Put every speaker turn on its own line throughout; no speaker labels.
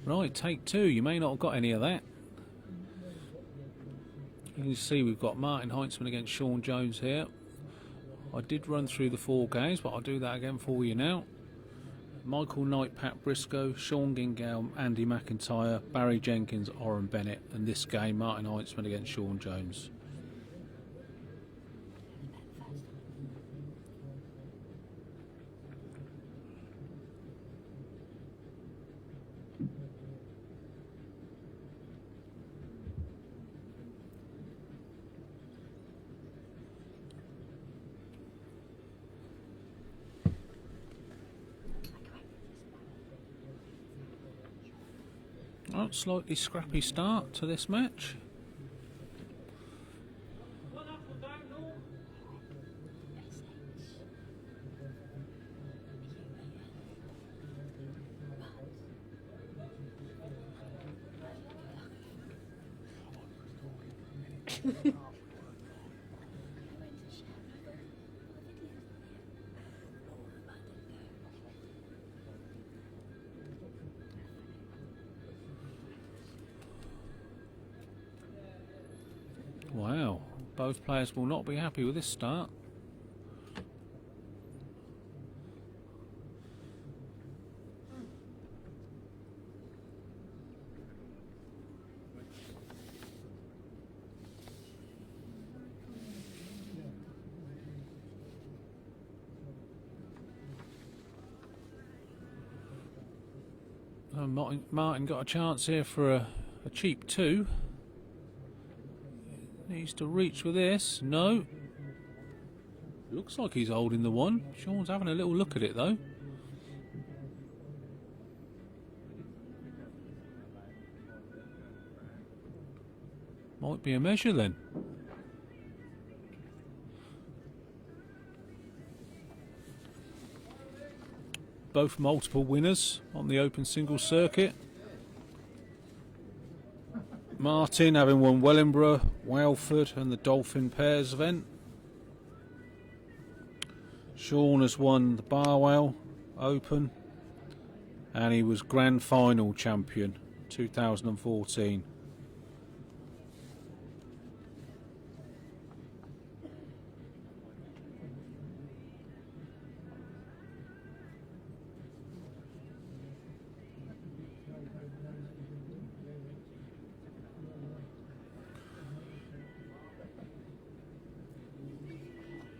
Right, take two. You may not have got any of that. You can see we've got Martin Heitzman against Shaun Jones here. I did run through the 4 games, but I'll do that again for you now. Michael Knight, Pat Briscoe, Sean Gingale, Andy McIntyre, Barry Jenkins, Oren Bennett, and this game Martin Heitzman against Shaun Jones. Oh, slightly scrappy start to this match. Wow, both players will not be happy with this start. Martin got a chance here for a cheap 2. Needs to reach with this. No. Looks like he's holding the 1. Shaun's having a little look at it though. Might be a measure then. Both multiple winners on the open singles circuit. Martin having won Wellingborough, Walford and the Dolphin Pairs event. Shaun has won the Barwell Open and he was Grand Final champion 2014.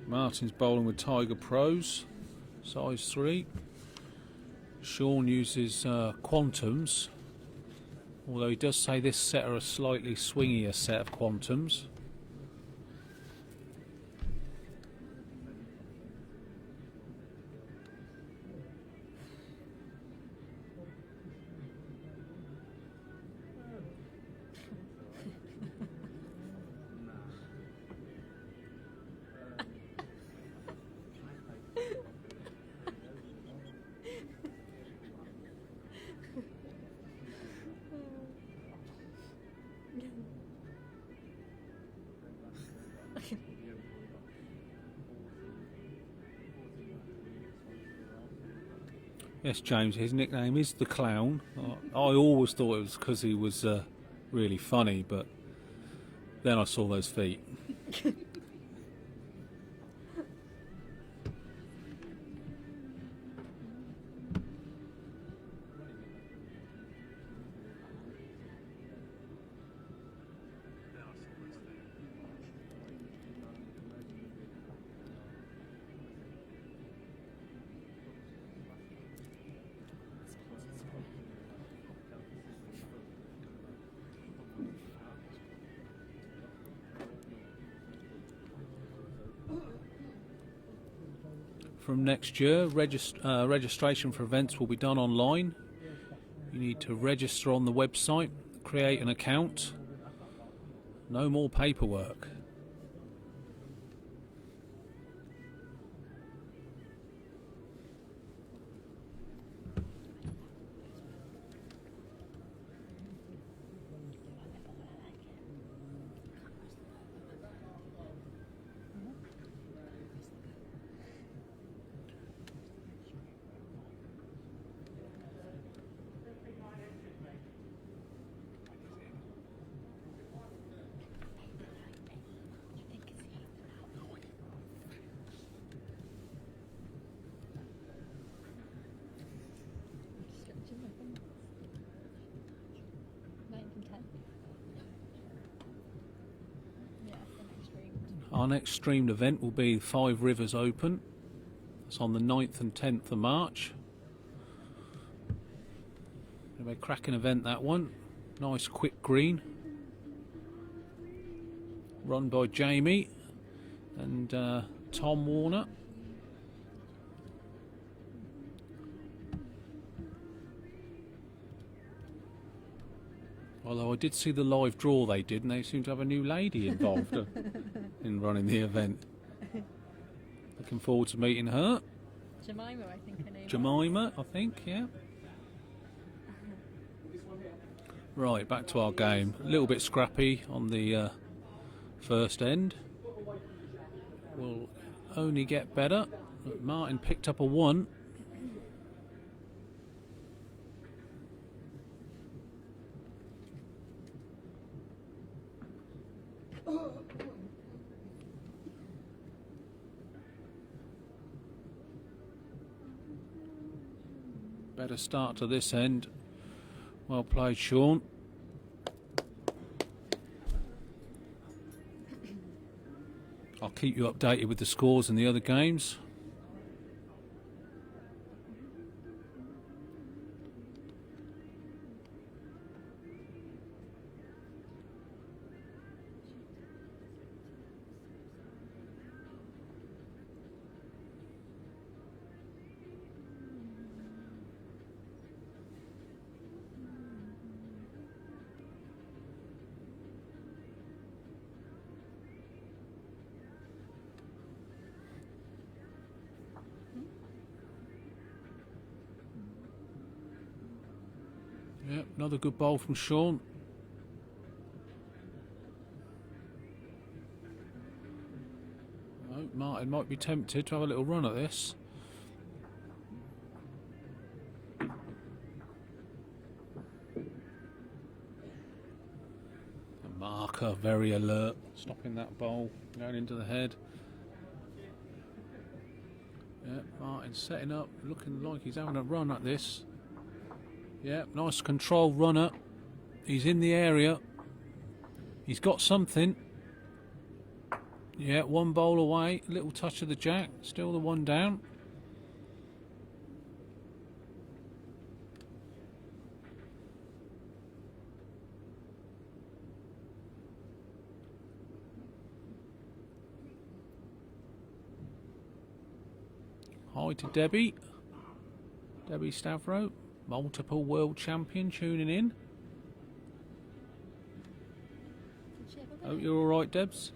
Martin's bowling with Tiger Pros, size 3. Shaun uses Quantums, although he does say this set are a slightly swingier set of Quantums. Yes, James, his nickname is the Clown. I always thought it was because he was really funny, but then I saw those feet. From next year, registration for events will be done online. You need to register on the website, create an account. No more paperwork. Our next streamed event will be Five Rivers Open. It's on the 9th and 10th of March. It'll be a cracking event, that one. Nice quick green. Run by Jamie and Tom Warner. Although I did see the live draw they did, and they seem to have a new lady involved in running the event. Looking forward to meeting her.
Jemima, I think her name.
Jemima, I think, yeah. Right, back to our game. A little bit scrappy on the first end. Will only get better. But Martin picked up a 1. Better start to this end. Well played, Shaun. I'll keep you updated with the scores in the other games. Yep, another good bowl from Shaun. Oh, Martin might be tempted to have a little run at this. The marker, very alert, stopping that bowl, going into the head. Yep, Martin setting up, looking like he's having a run at this. Yeah, nice control runner. He's in the area. He's got something. Yeah, 1 bowl away. Little touch of the jack. Still the 1 down. Hi to Debbie. Debbie Stavro. Multiple world champion tuning in. Hope you're all right, Debs.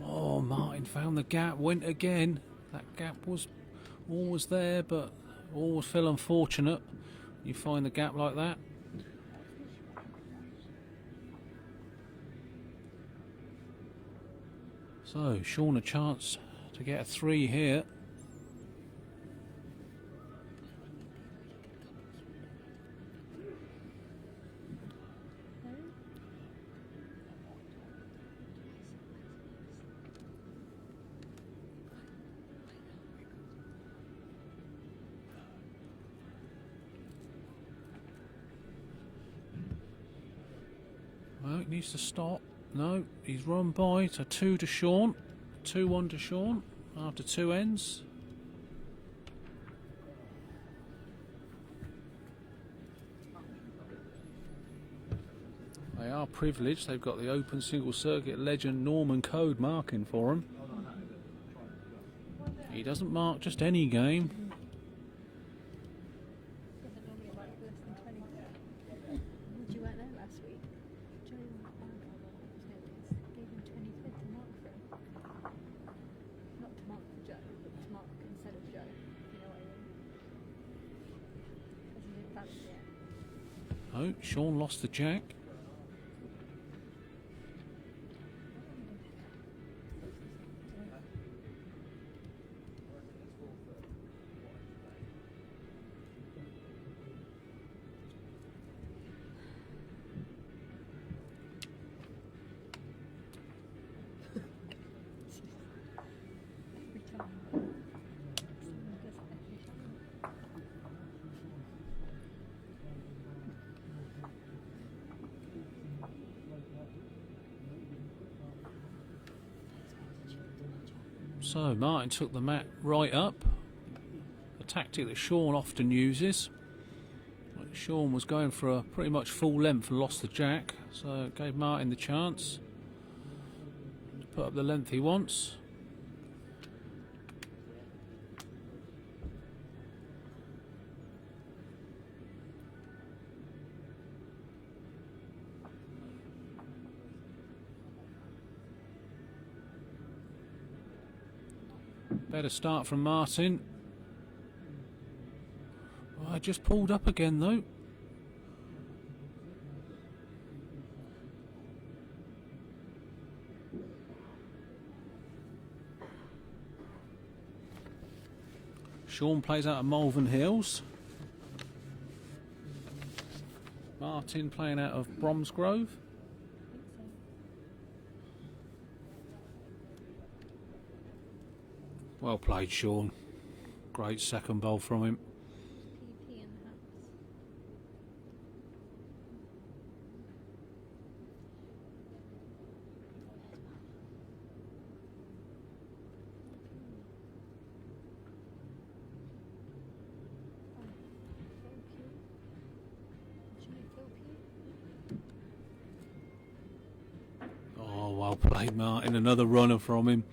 Oh, Martin found the gap, went again. That gap was always there, but always feel unfortunate. You find the gap like that. So, Shaun a chance to get a 3 here. Well, he needs to stop. No, he's run by. It's a 2 to Shaun. 2-1 to Shaun after 2 ends. They are privileged. They've got the Open Single Circuit legend Norman Code marking for them. He doesn't mark just any game. Oh, Shaun lost the jack. So Martin took the mat right up, a tactic that Shaun often uses. Shaun was going for a pretty much full length and lost the jack, so it gave Martin the chance to put up the length he wants. Better start from Martin. Oh, I just pulled up again though. Shaun plays out of Malvern Hills. Martin playing out of Bromsgrove. Well played, Shaun. Great second bowl from him.
PP and Haps.
Oh, well played, Martin. Another runner from him.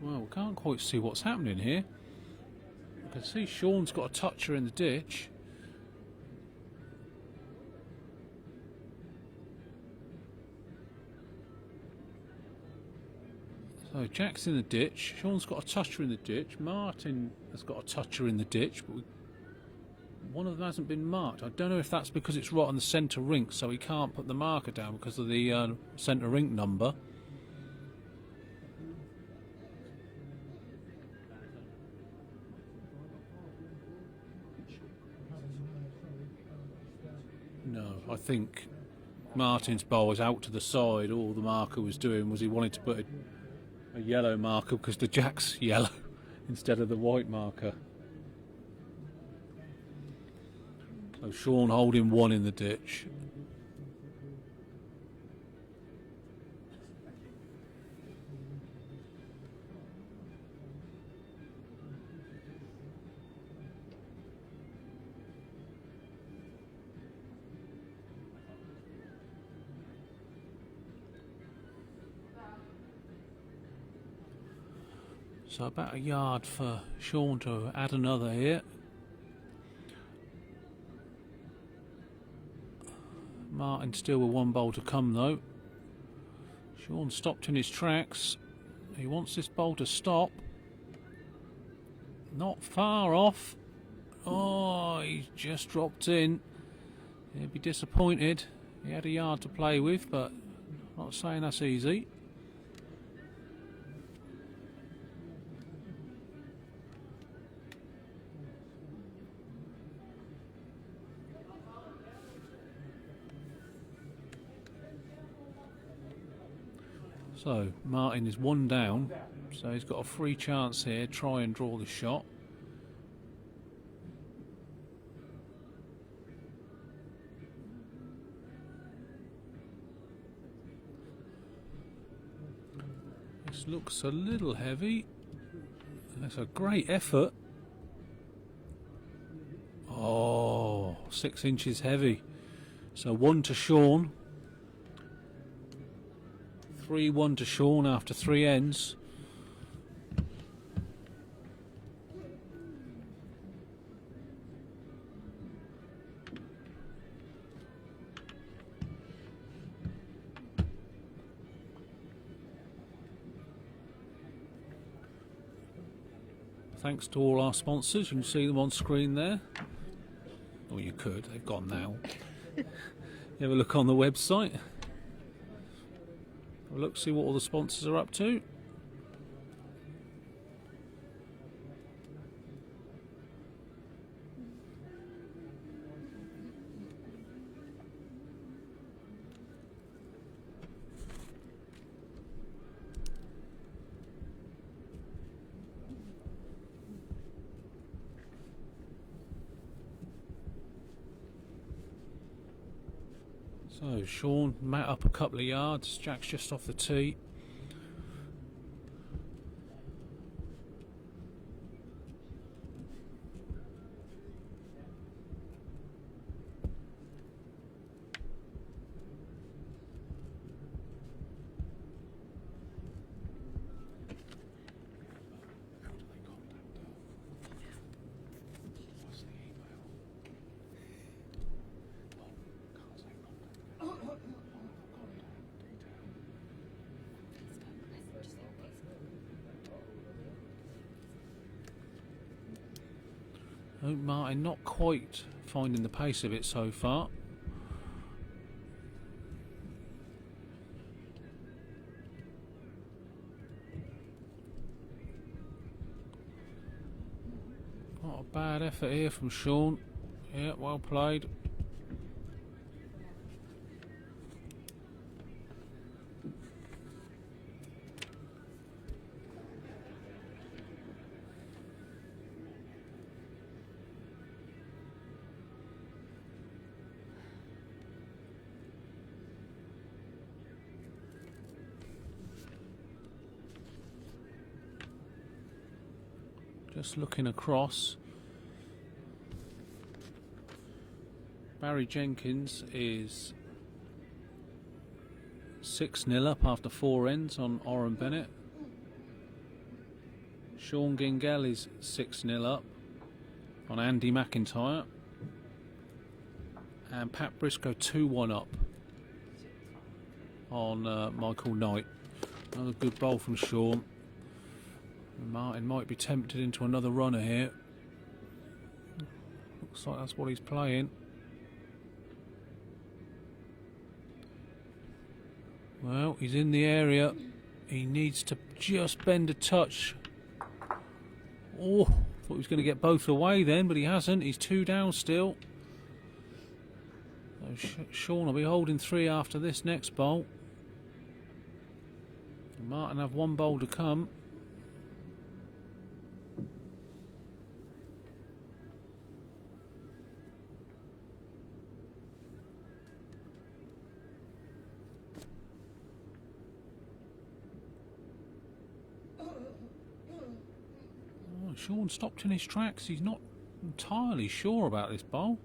Well, we can't quite see what's happening here. You can see Shaun's got a toucher in the ditch. So Jack's in the ditch, Shaun's got a toucher in the ditch, Martin has got a toucher in the ditch, but one of them hasn't been marked. I don't know if that's because it's right on the centre rink, so he can't put the marker down because of the centre rink number. No, I think Martin's bowl was out to the side. All the marker was doing was he wanted to put a yellow marker because the jack's yellow instead of the white marker. So Shaun holding one in the ditch. So about a yard for Shaun to add another here. Martin still with one bowl to come though. Shaun stopped in his tracks. He wants this bowl to stop. Not far off. Oh, he's just dropped in. He'll be disappointed. He had a yard to play with, but not saying that's easy. So Martin is one down, so he's got a free chance here. Try and draw the shot. This looks a little heavy. That's a great effort. Oh, 6 inches heavy. So 1 to Shaun. 3-1 to Shaun after 3 ends. Thanks to all our sponsors. You can see them on screen there. Or you could, they've gone now. You have a look on the website. Have a look, see what all the sponsors are up to. So Shaun, Matt up a couple of yards. Jack's just off the tee. Oh, Martin not quite finding the pace of it so far. Not a bad effort here from Shaun. Yeah, well played. Just looking across, Barry Jenkins is 6-0 up after 4 ends on Oren Bennett. Shaun Gingell is 6-0 up on Andy McIntyre. And Pat Briscoe 2-1 up on Michael Knight. Another good bowl from Shaun. Martin might be tempted into another runner here. Looks like that's what he's playing. Well, he's in the area. He needs to just bend a touch. Oh, thought he was going to get both away then, but he hasn't. He's 2 down still. So Shaun will be holding 3 after this next bowl. Martin have 1 bowl to come. Shaun stopped in his tracks. He's not entirely sure about this bowl.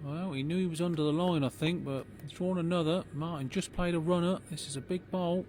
Well, he knew he was under the line, I think, but he's drawn another. Martin just played a runner. This is a big bowl.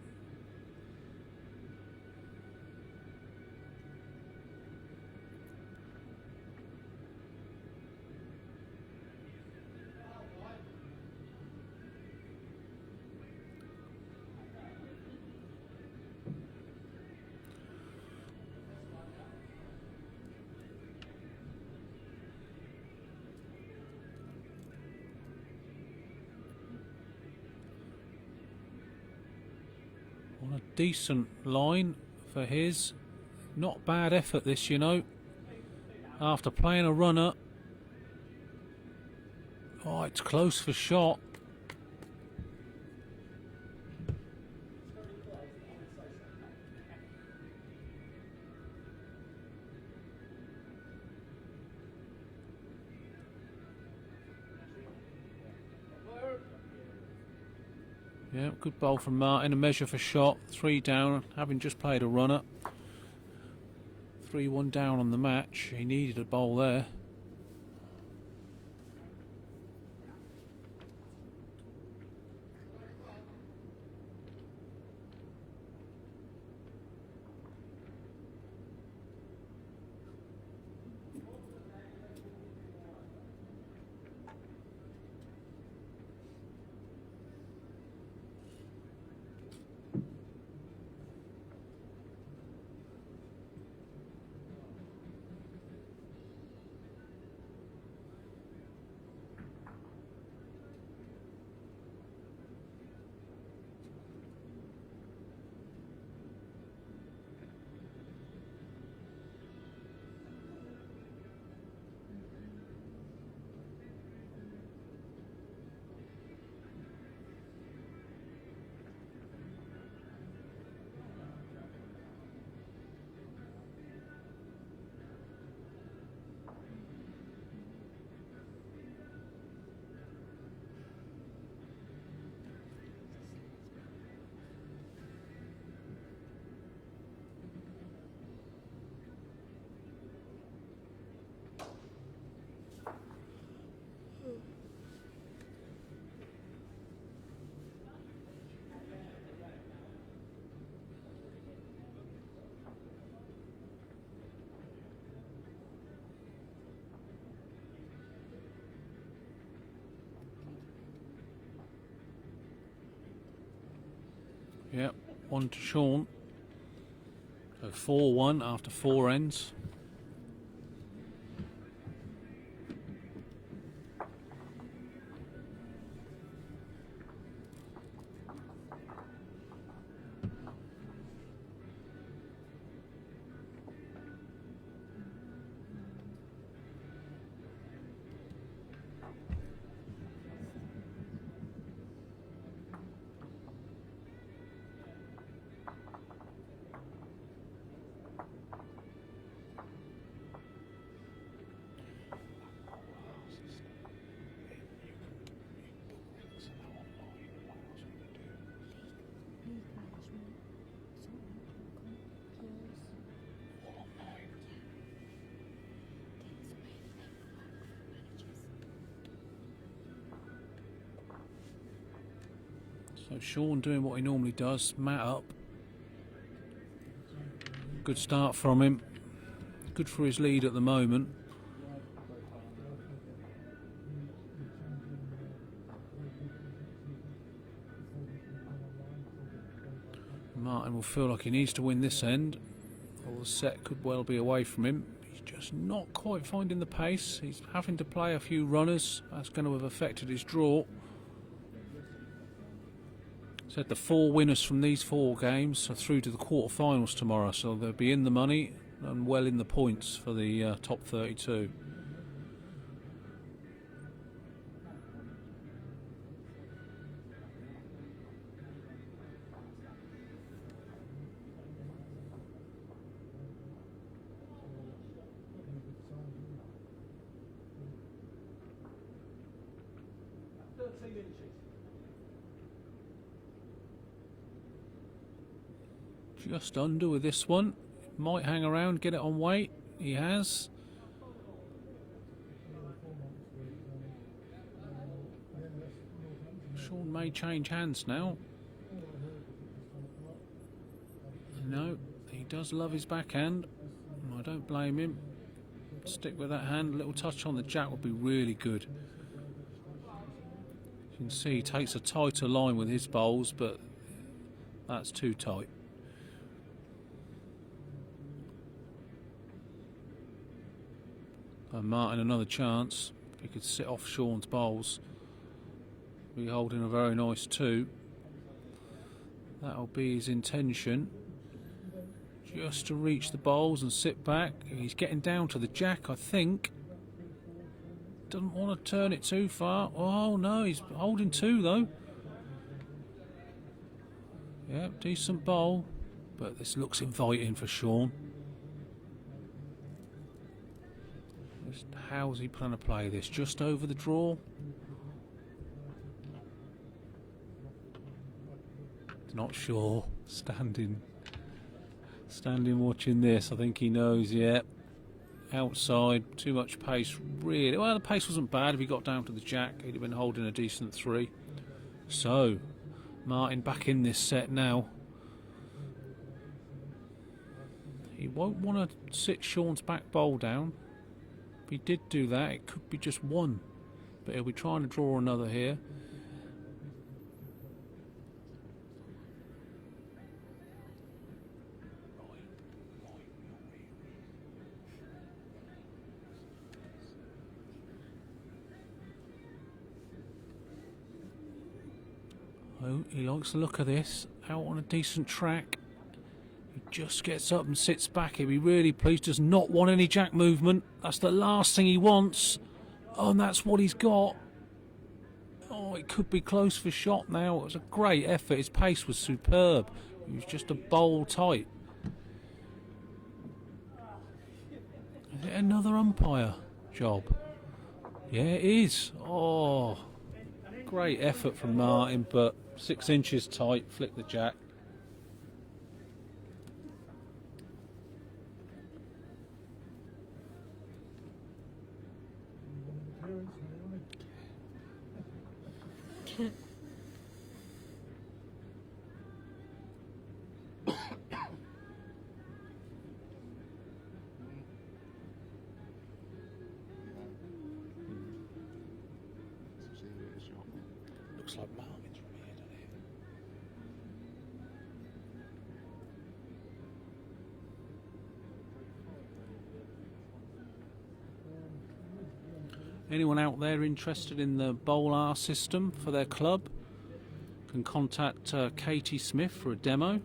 On a decent line for his. Not bad effort this, you know. After playing a runner. Oh, it's close for shot. Yeah, good bowl from Martin. A measure for shot. 3 down, having just played a runner. 3-1 down on the match. He needed a bowl there. Yep, 1 to Shaun. So 4-1 after 4 ends. So Shaun doing what he normally does, mat up. Good start from him. Good for his lead at the moment. Martin will feel like he needs to win this end, or the set could well be away from him. He's just not quite finding the pace. He's having to play a few runners. That's going to have affected his draw. Said the 4 winners from these 4 games are through to the quarterfinals tomorrow, so they'll be in the money and well in the points for the top 32. Just under with this one. Might hang around, get it on weight. He has. Shaun may change hands now. No, he does love his backhand. I don't blame him. Stick with that hand. A little touch on the jack would be really good. You can see he takes a tighter line with his bowls, but that's too tight. And Martin another chance. If he could sit off Shaun's bowls, be holding a very nice 2. That'll be his intention. Just to reach the bowls and sit back. He's getting down to the jack, I think. Doesn't want to turn it too far. Oh no, he's holding 2 though. Yep, decent bowl. But this looks inviting for Shaun. How's he planning to play this? Just over the draw? Not sure. Standing watching this. I think he knows, yeah. Outside, too much pace, really. Well, the pace wasn't bad if he got down to the jack. He'd have been holding a decent 3. So, Martin back in this set now. He won't want to sit Shaun's back bowl down. If he did do that, it could be just 1. But he'll be trying to draw another here. Oh, he likes the look of this. Out on a decent track. He just gets up and sits back. He'll be really pleased. Does not want any jack movement. That's the last thing he wants. Oh, and that's what he's got. Oh, it could be close for shot now. It was a great effort. His pace was superb. He was just a bowl tight. Is it another umpire job? Yeah, it is. Oh, great effort from Martin, but 6 inches tight. Flick the jack. Looks like Martin's from here, doesn't Anyone out there interested in the bowl R system for their club can contact Katie Smith for a demo.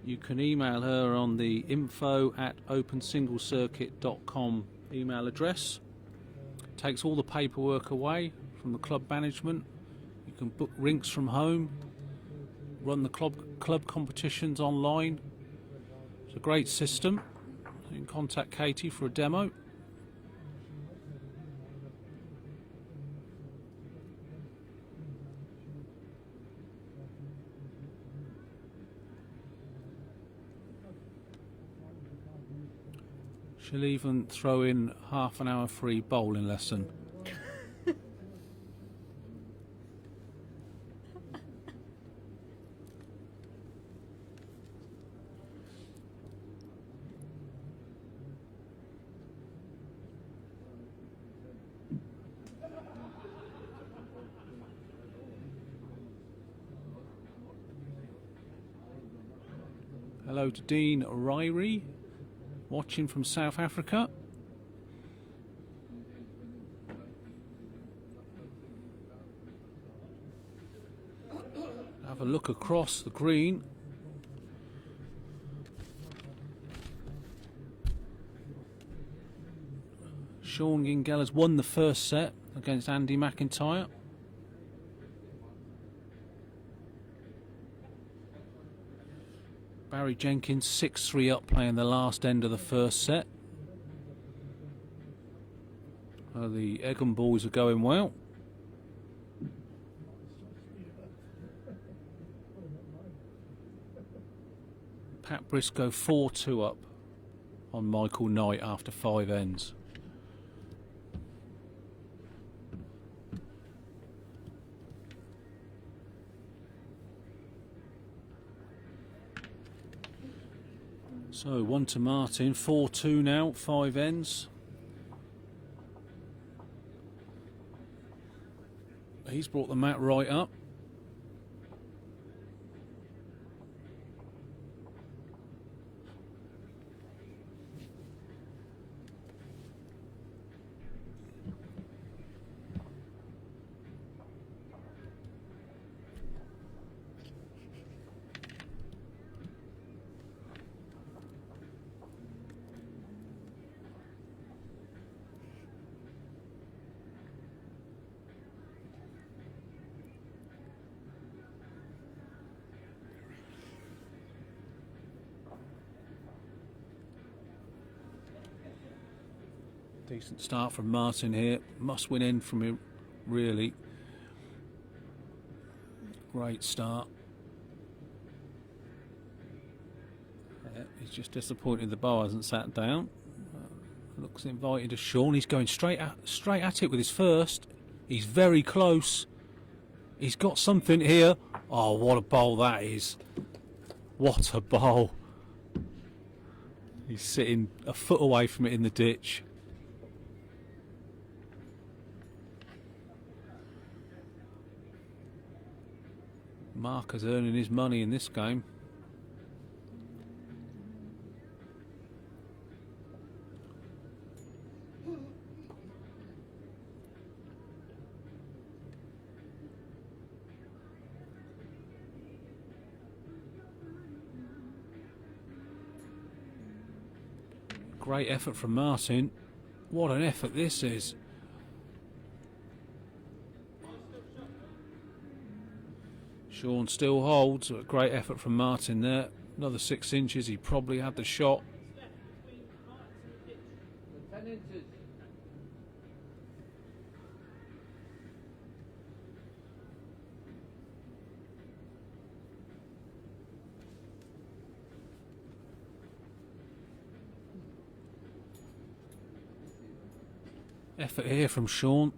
You can email her on the info@opensinglecircuit.com email address. Takes all the paperwork away from the club management. You can book rinks from home, run the club competitions online. It's a great system. You can contact Katie for a demo. She'll even throw in half an hour free bowling lesson. Hello to Dean Ryrie, watching from South Africa. Have a look across the green. Shaun Gingell has won the first set against Andy McIntyre. Barry Jenkins 6-3 up, playing the last end of the first set. The Egham boys are going well. Pat Briscoe 4-2 up on Michael Knight after 5 ends. So 1 to Martin, 4-2 now, 5 ends. He's brought the mat right up. Decent start from Martin here. Must win in from him, really. Great start. Yeah, he's just disappointed the bar hasn't sat down. Looks invited to Shaun. He's going straight at it with his first. He's very close. He's got something here. Oh, what a bowl that is. What a bowl. He's sitting a foot away from it in the ditch. Marker's earning his money in this game. Great effort from Martin. What an effort this is. Shaun still holds. A great effort from Martin there. Another 6 inches. He probably had the shot. Effort here from Shaun.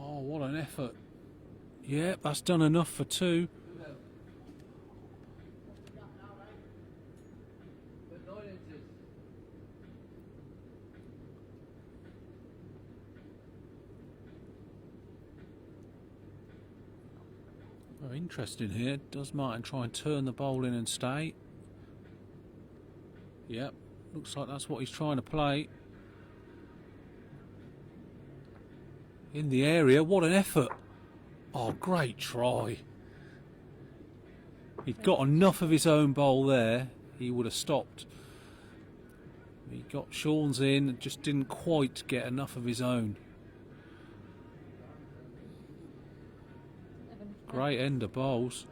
Oh, what an effort. Yeah, that's done enough for 2. Very interesting here. Does Martin try and turn the bowl in and stay? Yep, Looks like that's what he's trying to play. In the area, what an effort. Oh, great try. He'd got enough of his own bowl there, he would have stopped. He got Shaun's in and just didn't quite get enough of his own. Great end of bowls.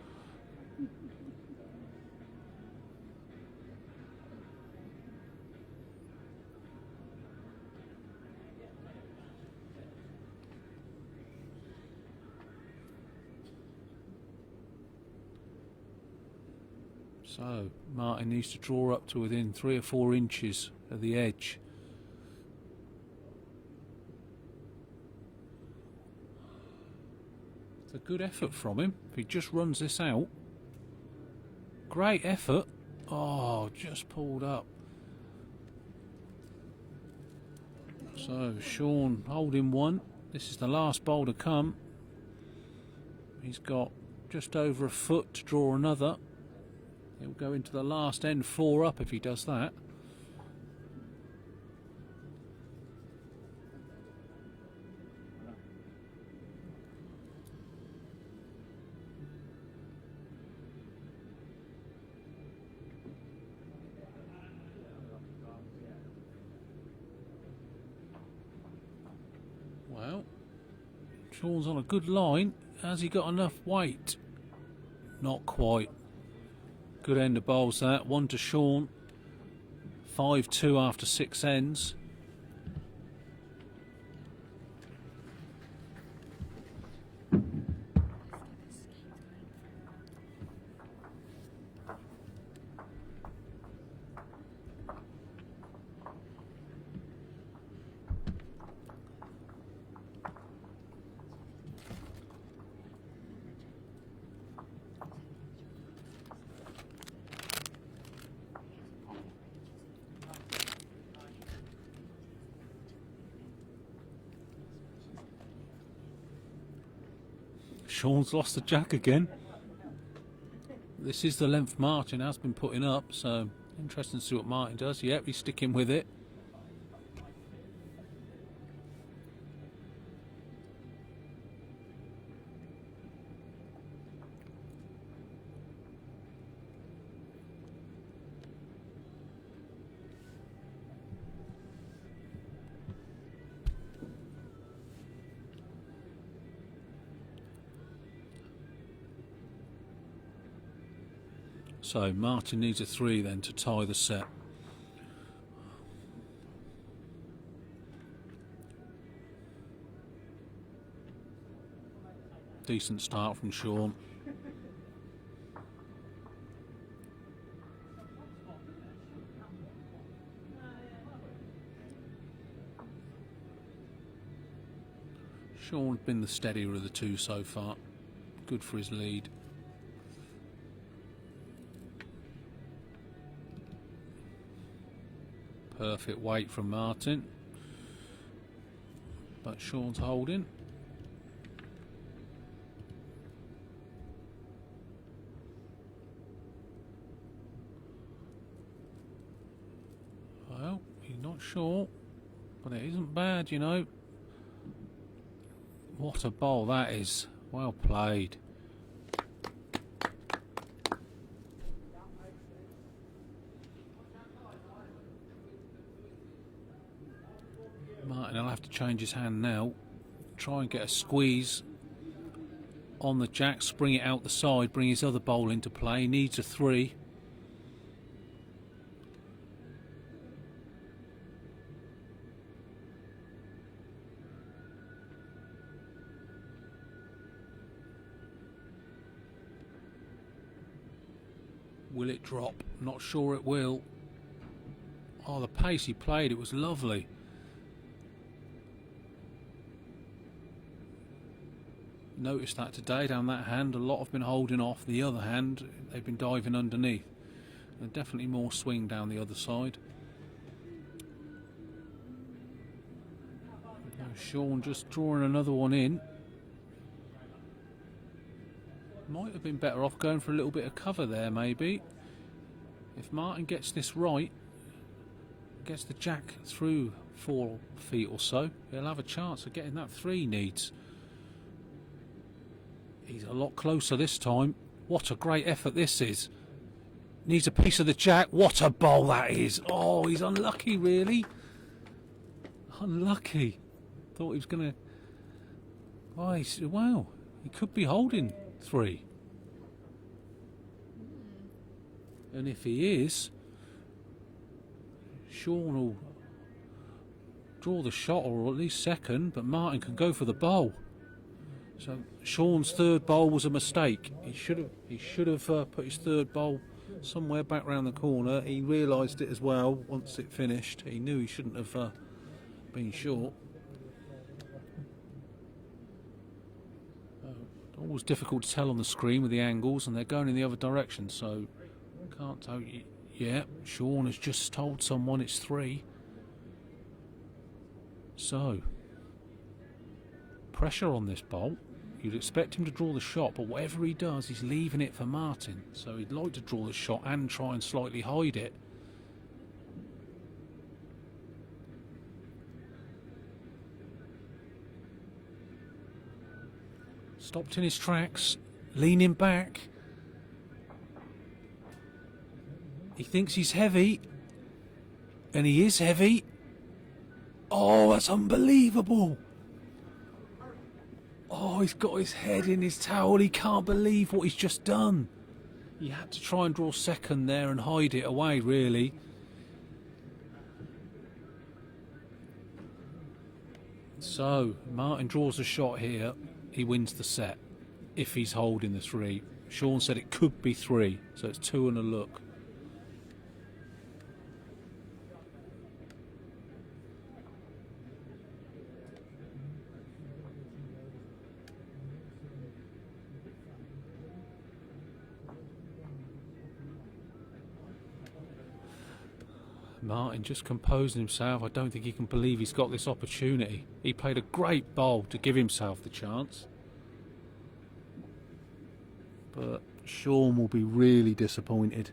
So Martin needs to draw up to within 3 or 4 inches of the edge. It's a good effort from him. If he just runs this out. Great effort. Oh, just pulled up. So Shaun holding one. This is the last bowl to come. He's got just over a foot to draw another. He'll go into the last end 4 up if he does that. Well, Shaun's on a good line. Has he got enough weight? Not quite. Good end of bowls that. 1 to Shaun. 5-2 after 6 ends. Shaun's lost the jack again. This is the length Martin has been putting up, so interesting to see what Martin does. Yep, he's sticking with it. So Martin needs a 3 then to tie the set. Decent start from Shaun. Shaun's been the steadier of the two so far. Good for his lead. Perfect weight from Martin, but Shaun's holding. Well, he's not sure, but it isn't bad, you know. What a bowl that is. Well played. Martin will have to change his hand now. Try and get a squeeze on the jack, spring it out the side, bring his other bowl into play. He needs a 3. Will it drop? Not sure it will. Oh, the pace he played, it was lovely. Noticed that today down that hand. A lot have been holding off. The other hand, they've been diving underneath. And definitely more swing down the other side. Now Shaun just drawing another one in. Might have been better off going for a little bit of cover there, maybe. If Martin gets this right, gets the jack through 4 feet or so, he'll have a chance of getting that 3 he needs. He's a lot closer this time. What a great effort this is. Needs a piece of the jack. What a bowl that is. Oh, he's unlucky, really. Unlucky. Thought he was going to... Oh, wow, he could be holding 3. And if he is, Shaun will draw the shot, or at least second, but Martin can go for the bowl. So Shaun's 3rd bowl was a mistake. He should have put his 3rd bowl somewhere back round the corner. He realised it as well once it finished. He knew he shouldn't have been short. Always difficult to tell on the screen with the angles, and they're going in the other direction, so can't tell you. Yeah, Shaun has just told someone it's 3. So pressure on this bolt. You'd expect him to draw the shot, but whatever he does, he's leaving it for Martin. So he'd like to draw the shot and try and slightly hide it. Stopped in his tracks, leaning back. He thinks he's heavy, and he is heavy. Oh, that's unbelievable. Oh, he's got his head in his towel. He can't believe what he's just done. He had to try and draw second there and hide it away, really. So, Martin draws a shot here. He wins the set, if he's holding the 3. Shaun said it could be 3, so it's 2 and a look. Martin just composing himself. I don't think he can believe he's got this opportunity. He played a great bowl to give himself the chance. But Shaun will be really disappointed.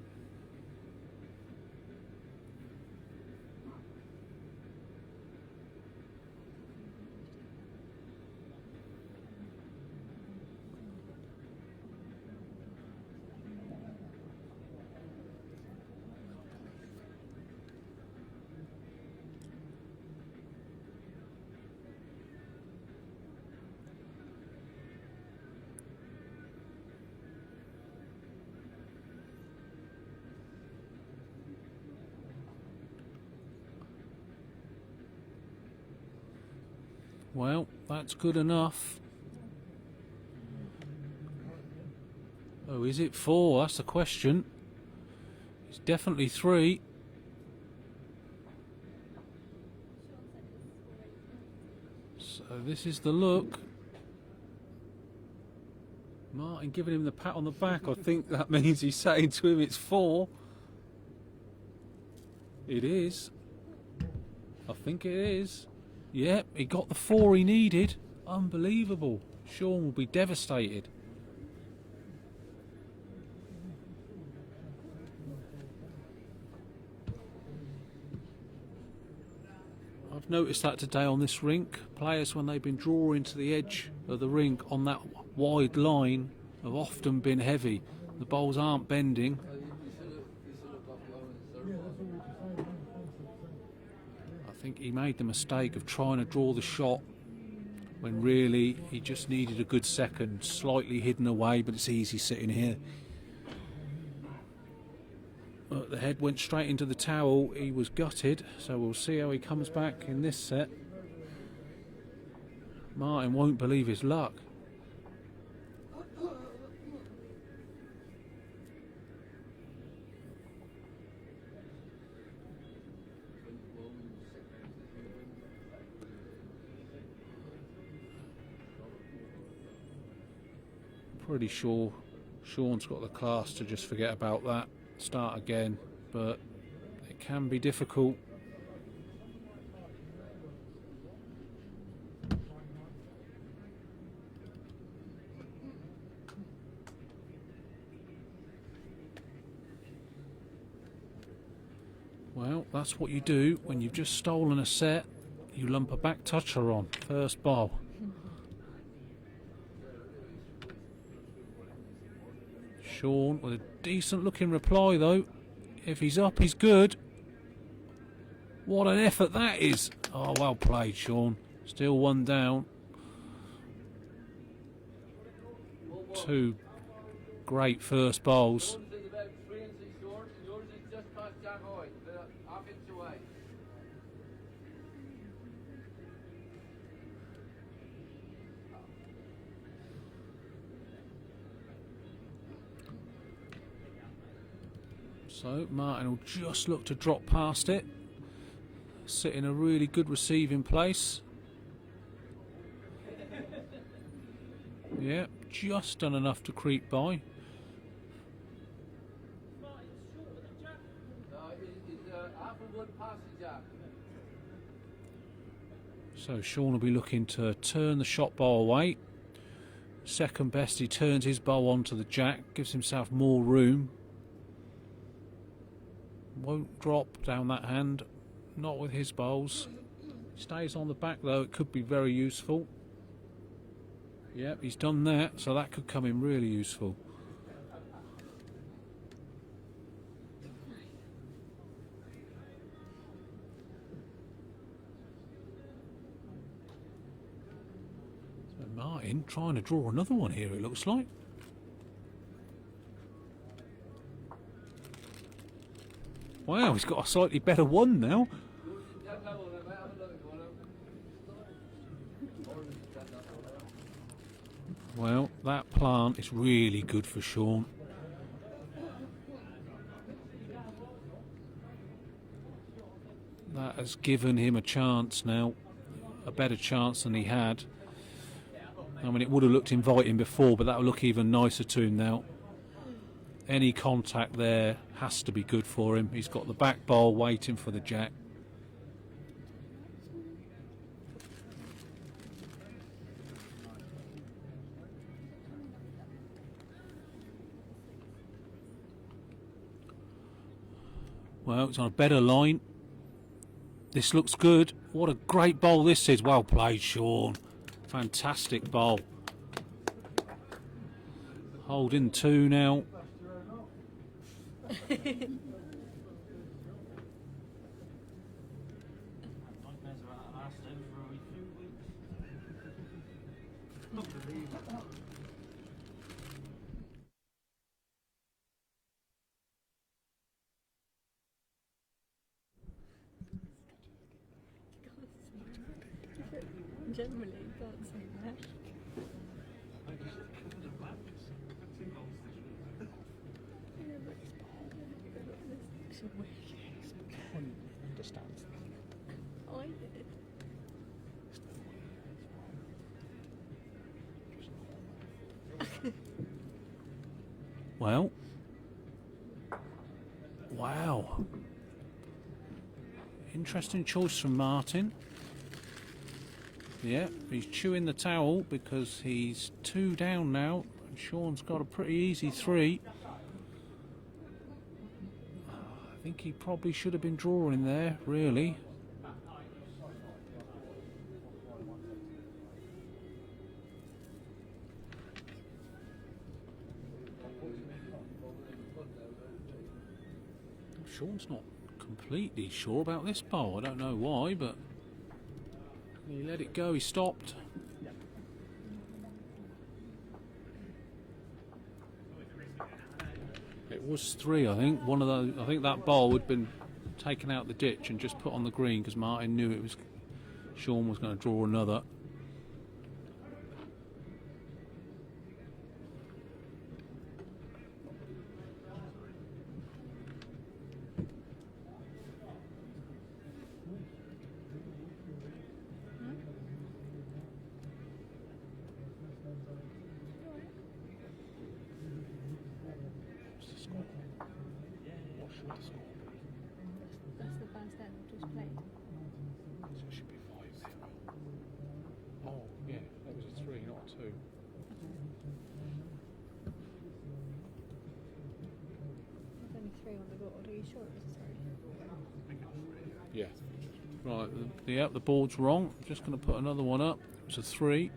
Well, that's good enough. Oh, is it 4? That's the question. It's definitely 3. So this is the look. Martin giving him the pat on the back. I think that means he's saying to him it's 4. It is. I think it is. Yep, he got the 4 he needed. Unbelievable. Shaun will be devastated. I've noticed that today on this rink. Players, when they've been drawing to the edge of the rink on that wide line, have often been heavy. The bowls aren't bending. I think he made the mistake of trying to draw the shot when really he just needed a good second. Slightly hidden away, but it's easy sitting here. But the head went straight into the towel. He was gutted, so we'll see how he comes back in this set. Martin won't believe his luck. Pretty sure Shaun's got the class to just forget about that, start again, but it can be difficult. Well, That's what you do when you've just stolen a set. You lump a back toucher on. First bowl. Shaun with a decent looking reply though. If he's up, he's good. What an effort that is. Oh, well played, Shaun. Still one down. Two great first bowls. So Martin will just look to drop past it. Sit in a really good receiving place. Yeah, just done enough to creep by. So Shaun will be looking to turn the shot bow away. Second best, he turns his bow onto the jack, gives himself more room. Won't drop down that hand, not with his bowls. Stays on the back though, it could be very useful. Yep, he's done that, so that could come in really useful. So Martin trying to draw another one here, it looks like. Wow, he's got a slightly better one now. Well, that plant is really good for Shaun. That has given him a chance now, a better chance than he had. I mean, it would have looked inviting before, but that will look even nicer to him now. Any contact there has to be good for him. He's got the back bowl waiting for the jack. Well, it's on a better line. This looks good. What a great bowl this is. Well played, Shaun. Fantastic bowl. Holding two now.
Generally, you can't say that.
Understands.
I did.
Well, wow. Interesting choice from Martin. Yeah, he's chewing the towel because he's two down now. And Shaun's got a pretty easy three. I think he probably should have been drawing there, really. Shaun's not completely sure about this bowl. I don't know why, but he let it go. He stopped. It was three, I think. One of those. I think that bowl had been taken out the ditch and just put on the green because Martin knew it was Shaun was going to draw another.
That's the first end I've just played.
So it should be 5-0. Oh, yeah, that was a 3, not a 2.
There's only 3 on the board. Are you sure it was a 3?
Yeah. Right, the board's wrong. I'm just going to put another one up. It's a 3.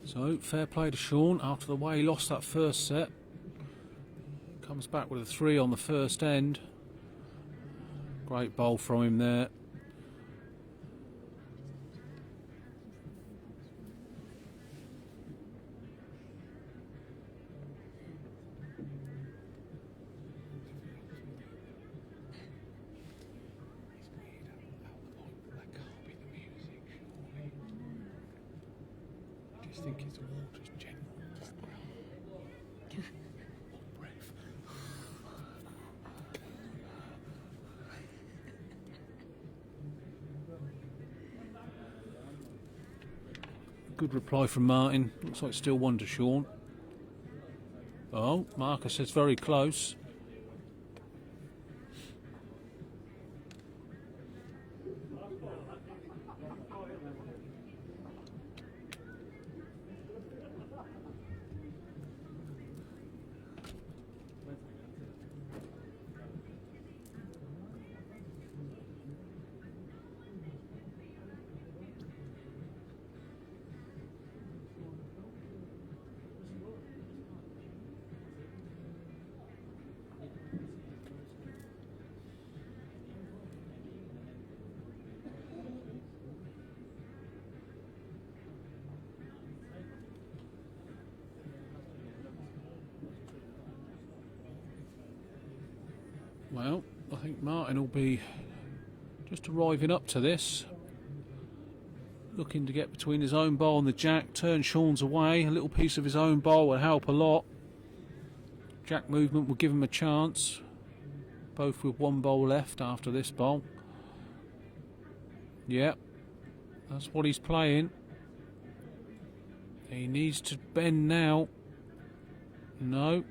So, fair play to Shaun after the way he lost that first set. Comes back with a 3 on the first end. Great bowl from him there. I think it's water's general background. Breath. Good reply from Martin. Looks like still 1 to Shaun. Oh, Marcus says very close. Well, I think Martin will be just arriving up to this. Looking to get between his own bowl and the jack. Turn Shaun's away. A little piece of his own bowl will help a lot. Jack movement will give him a chance. Both with 1 bowl left after this bowl. Yep, that's what he's playing. He needs to bend now. No.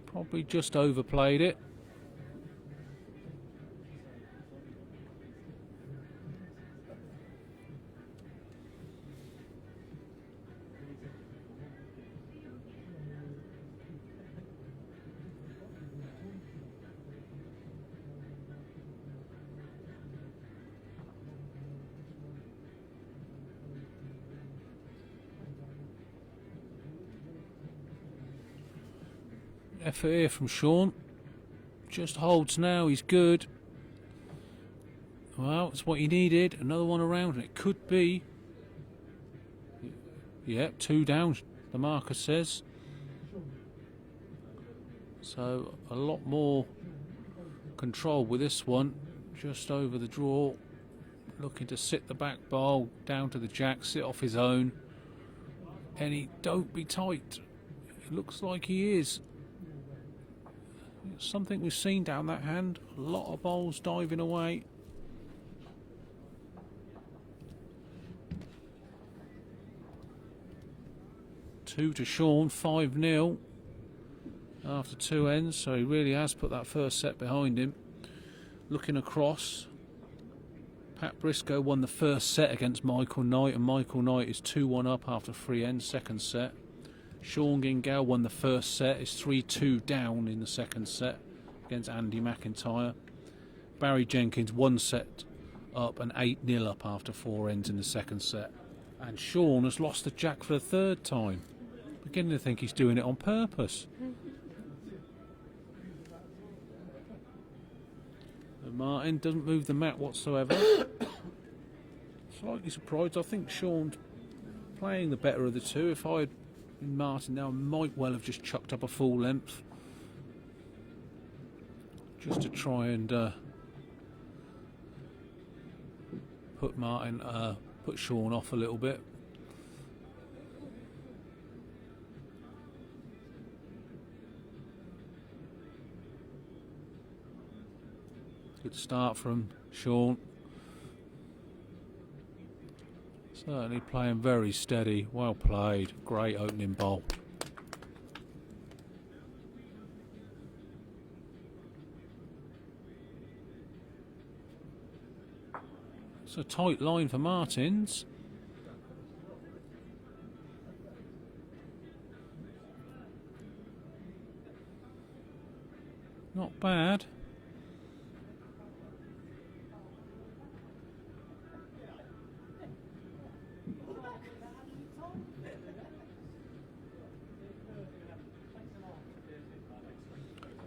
Probably just overplayed it. Effort here from Shaun. Just holds now, he's good. Well, it's what he needed. Another one around, and it could be. Yep, 2 down, the marker says. So, a lot more control with this one. Just over the draw. Looking to sit the back bowl down to the jack, sit off his own. And he don't be tight. It looks like he is. Something we've seen down that hand. A lot of bowls diving away. Two to Shaun, 5-0 after 2 ends. So he really has put that first set behind him. Looking across, Pat Briscoe won the first set against Michael Knight, and Michael Knight is 2-1 up after 3 ends, second set. Shaun Gingell won the first set, is 3-2 down in the second set against Andy McIntyre. Barry Jenkins 1 set up and 8-0 up after 4 ends in the second set. And Shaun has lost the jack for the 3rd time. Beginning to think he's doing it on purpose. And Martin doesn't move the mat whatsoever. Slightly surprised. I think Shaun's playing the better of the two. If I had Martin now, I might well have just chucked up a full length just to try and put Shaun off a little bit. Good start from Shaun. Certainly playing very steady. Well played. Great opening bowl. It's a tight line for Martins. Not bad.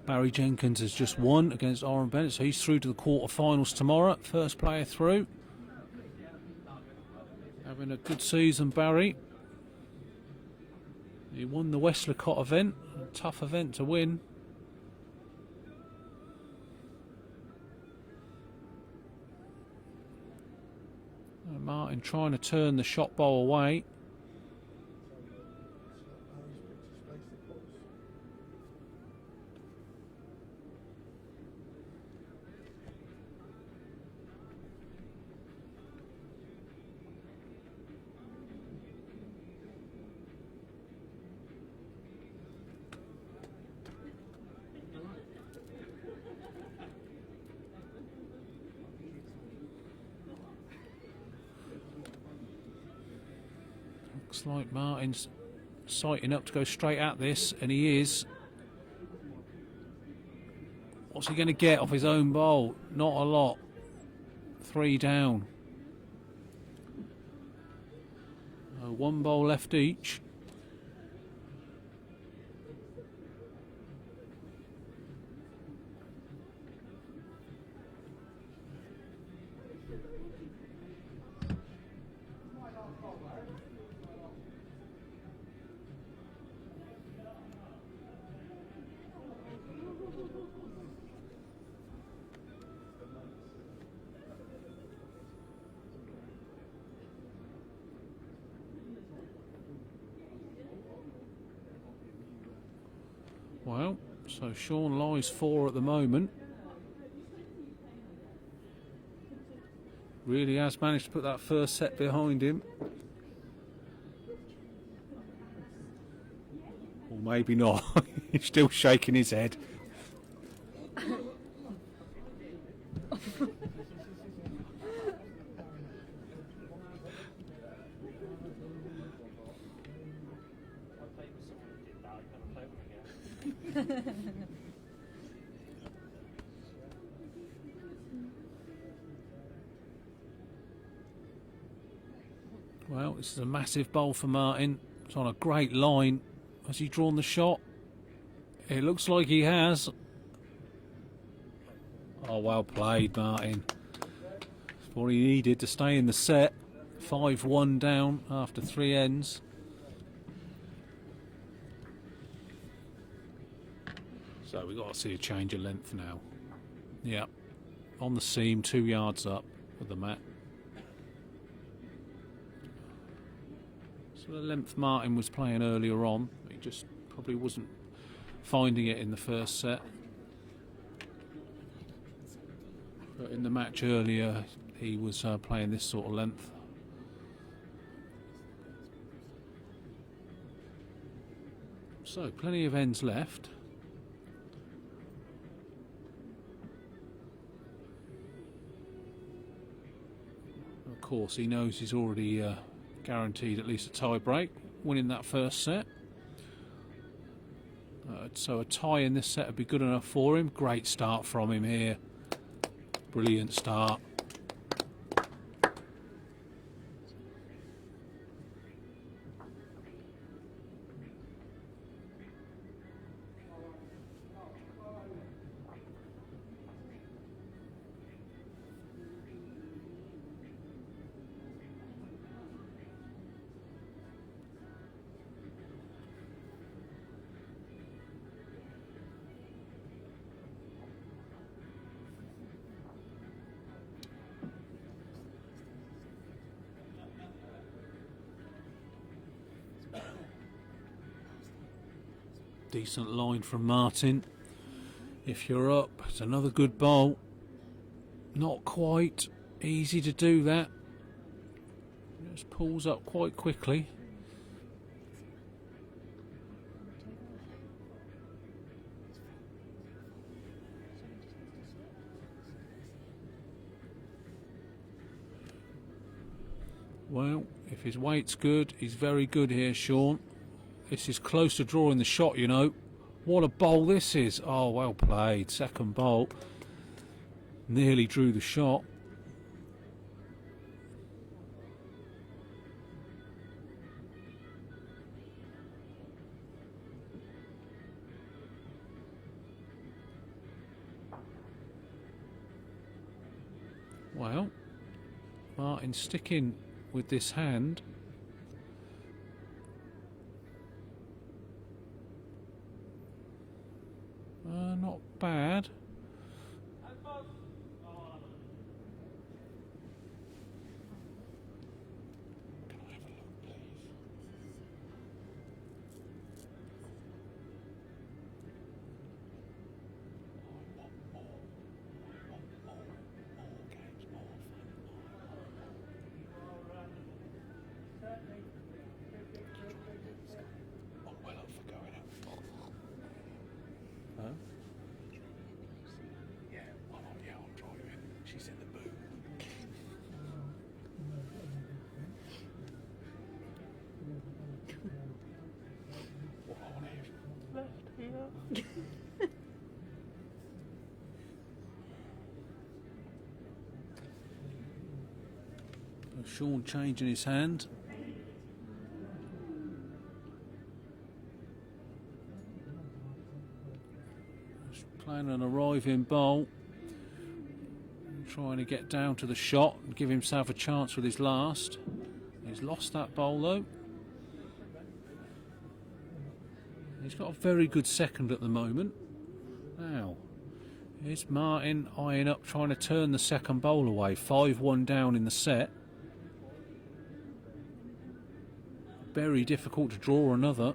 Barry Jenkins has just won against Oren Bennett, so he's through to the quarterfinals tomorrow. First player through. Having a good season, Barry. He won the Westlicott event, a tough event to win. Martin trying to turn the shot bowl away. Looks like Martin's sighting up to go straight at this, and he is. What's he going to get off his own bowl? Not a lot. 3 down. One bowl left each. Well, so Shaun lies 4 at the moment. Really has managed to put that first set behind him. Or maybe not. He's still shaking his head. Well, this is a massive bowl for Martin. It's on a great line. Has he drawn the shot? It looks like he has. Oh, well played, Martin. That's what he needed to stay in the set. 5-1 down after 3 ends. So we've got to see a change of length now. Yeah, on the seam, 2 yards up with the mat. So the length Martin was playing earlier on, he just probably wasn't finding it in the first set. But in the match earlier, he was playing this sort of length. So plenty of ends left. Of course, he knows he's already guaranteed at least a tie break, winning that first set. So a tie in this set would be good enough for him. Great start from him here. Brilliant start. Decent line from Martin. If you're up, it's another good bowl. Not quite easy to do that. Just pulls up quite quickly. Well, if his weight's good, he's very good here, Shaun. This is close to drawing the shot, you know. What a bowl this is. Oh, well played. Second bowl. Nearly drew the shot. Well, Martin sticking with this hand. Not bad. Shaun changing his hand. Just playing an arriving bowl. Trying to get down to the shot and give himself a chance with his last. He's lost that bowl though. He's got a very good second at the moment. Now, here's Martin eyeing up, trying to turn the second bowl away. 5-1 down in the set. Very difficult to draw another.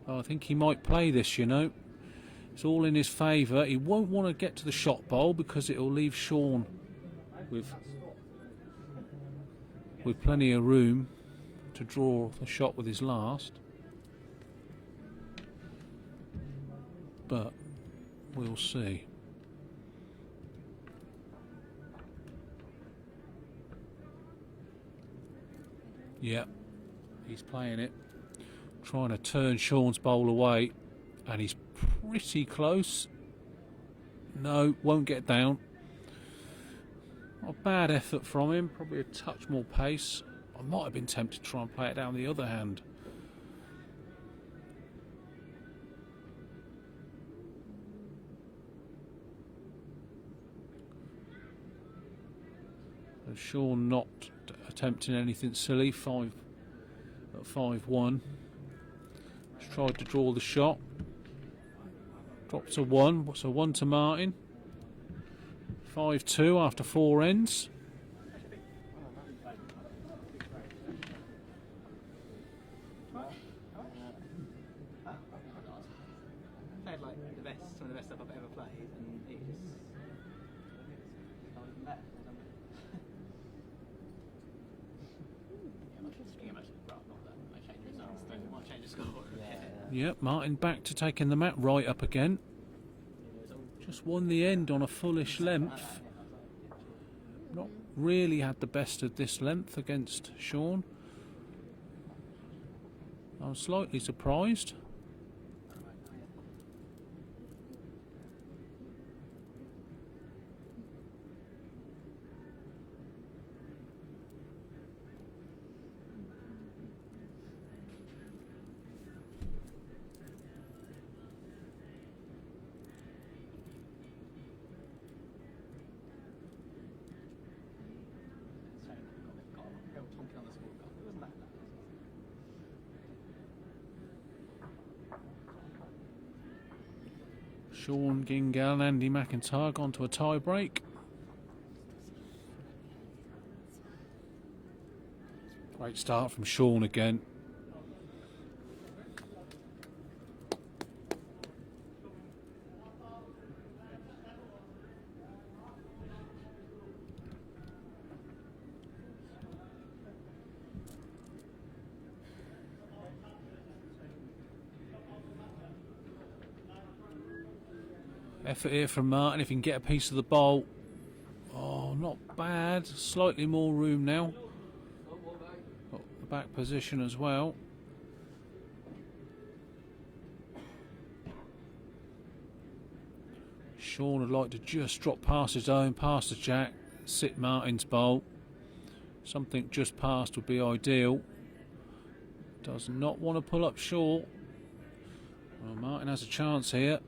Oh, I think he might play this, you know. It's all in his favour. He won't want to get to the shot bowl because it will leave Shaun with plenty of room to draw the shot with his last. But we'll see. Yep, he's playing it. Trying to turn Shaun's bowl away. And he's pretty close. No, won't get down. Not a bad effort from him. Probably a touch more pace. I might have been tempted to try and play it down the other hand. And Shaun not attempting anything silly. 5-1. Just tried to draw the shot. Drops a 1. What's a 1 to Martin? 5-2 after 4 ends.
Played like the best, some of the best stuff I've ever played, and he just not even better. Might change the score.
Yep, Martin back to taking the mat right up again. Just won the end on a fullish length. Not really had the best of this length against Shaun. I was slightly surprised. Shaun Gingal and Andy McIntyre gone to a tie break. Great start from Shaun again. Effort here from Martin if he can get a piece of the bowl. Oh, not bad. Slightly more room now. Got the back position as well. Shaun would like to just drop past his own, past the jack, sit Martin's bowl. Something just past would be ideal. Does not want to pull up short. Well, Martin has a chance here.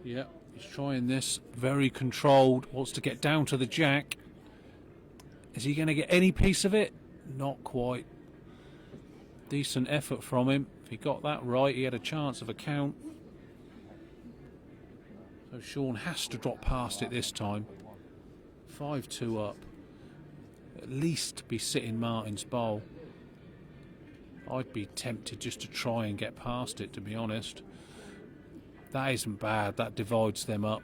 Yeah, he's trying this. Very controlled. Wants to get down to the jack. Is he going to get any piece of it? Not quite. Decent effort from him. If he got that right, he had a chance of a count. So Shaun has to drop past it this time. 5-2 up. At least be sitting Martin's bowl. I'd be tempted just to try and get past it, to be honest. That isn't bad. That divides them up.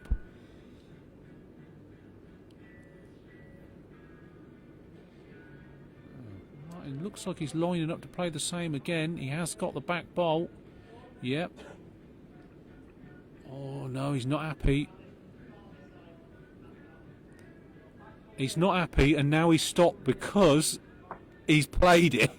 Martin looks like he's lining up to play the same again. He has got the back bowl. Yep. Oh no, he's not happy. He's not happy, and now he's stopped because he's played it.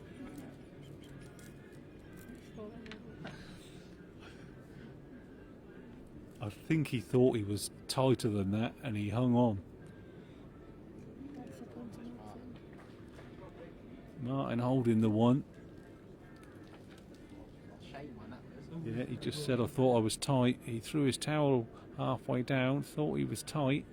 I think he thought he was tighter than that, and he hung on. Martin holding the one. Yeah, he just said, I thought I was tight. He threw his towel halfway down, thought he was tight.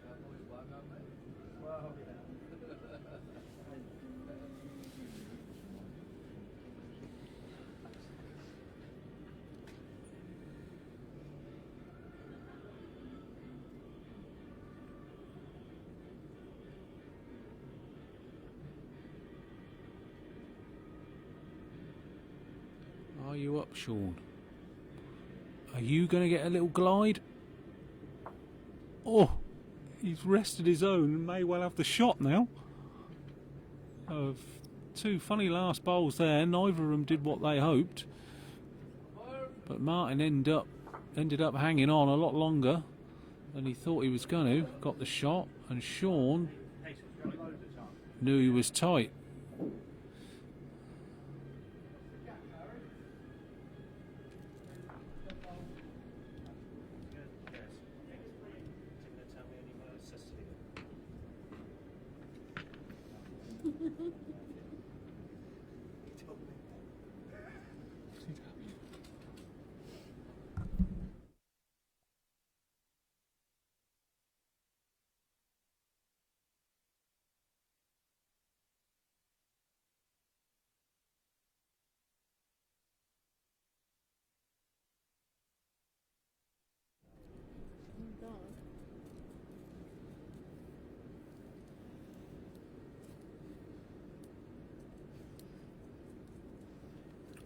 Are you up, Shaun? Are you going to get a little glide? Oh, he's rested his own and may well have the shot now. Two funny last bowls there. Neither of them did what they hoped. But Martin ended up hanging on a lot longer than he thought he was going to. Got the shot, and Shaun knew he was tight.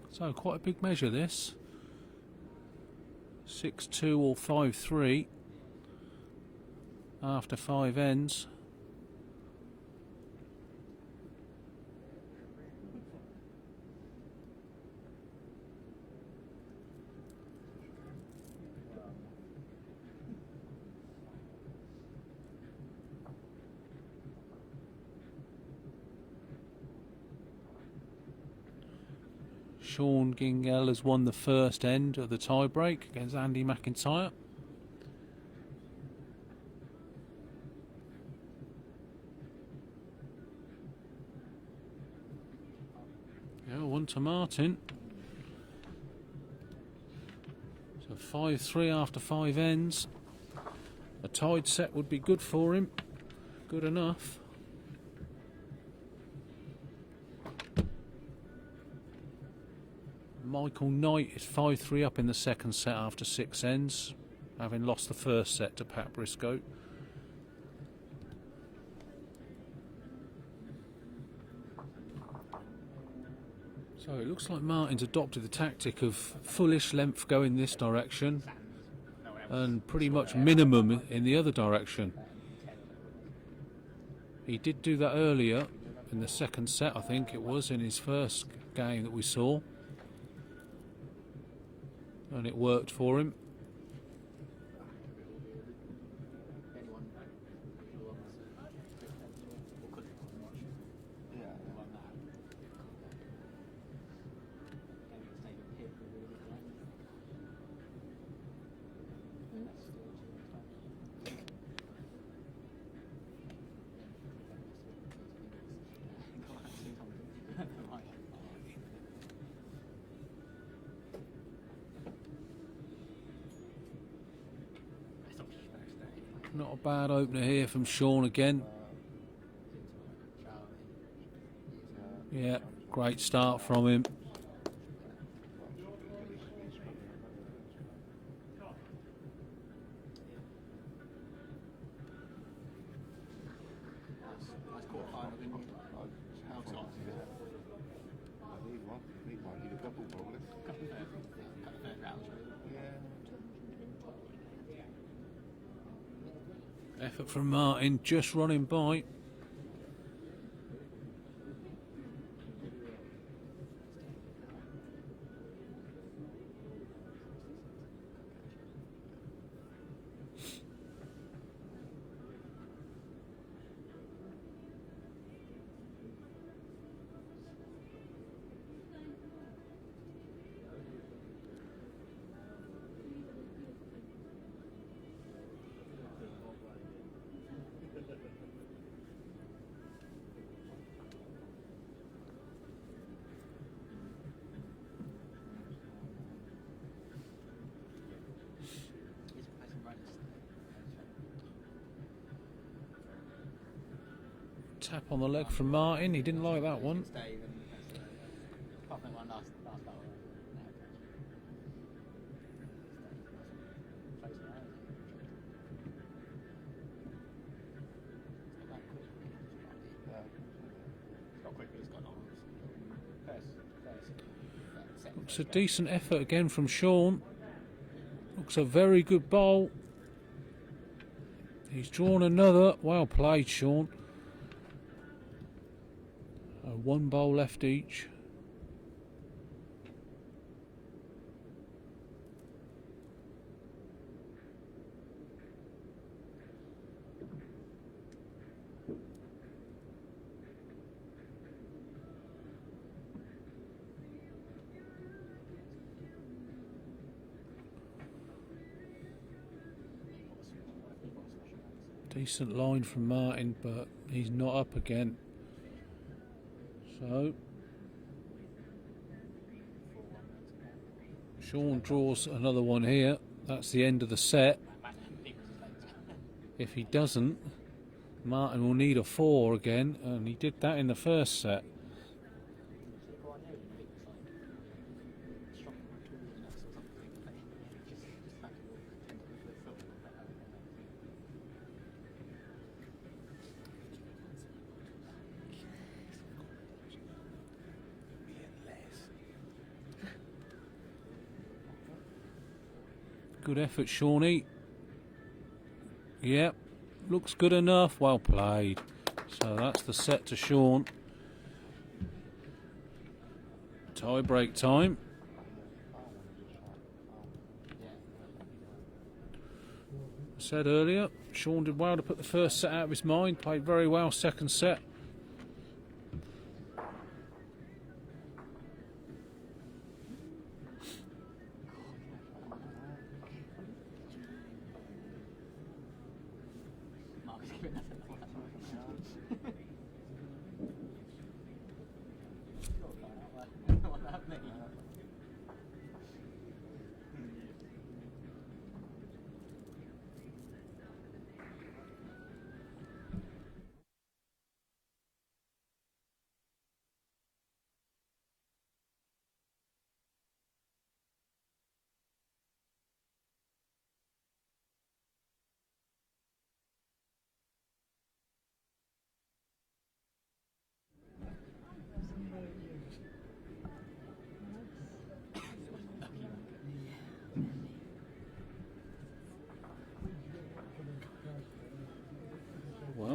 So quite a big measure this. 6-2 or 5-3 after 5 ends. Shaun Gingell has won the first end of the tie-break against Andy McIntyre. Yeah, 1 to Martin. So 5-3 after 5 ends. A tied set would be good for him. Good enough. Michael Knight is 5-3 up in the second set after 6 ends, having lost the first set to Pat Briscoe. So it looks like Martin's adopted the tactic of fullish length going this direction and pretty much minimum in the other direction. He did do that earlier in the second set, I think it was, in his first game that we saw. And it worked for him. Not a bad opener here from Shaun again. Yeah, great start from him. Effort from Martin, just running by. Tap on the leg from Martin, he didn't like that one. Looks a decent effort again from Shaun. Looks a very good bowl. He's drawn another. Well played, Shaun. One bowl left each. Decent line from Martin, but he's not up again. So Shaun draws another one here. That's the end of the set. If he doesn't, Martin will need a 4 again, and he did that in the first set. Good effort, Shawnee. Yep, looks good enough. Well played. So that's the set to Shaun. Tie break time. I said earlier, Shaun did well to put the first set out of his mind. Played very well second set.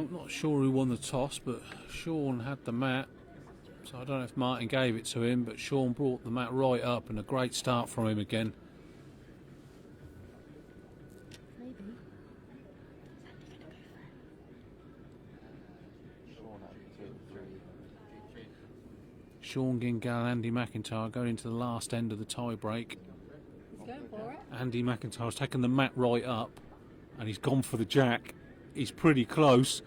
I'm not sure who won the toss, but Shaun had the mat. So I don't know if Martin gave it to him, but Shaun brought the mat right up, and a great start from him again.
Maybe.
Shaun Gingall, Andy McIntyre going into the last end of the tie break.
He's going for it.
Andy McIntyre's taken the mat right up, and he's gone for the jack. He's pretty close.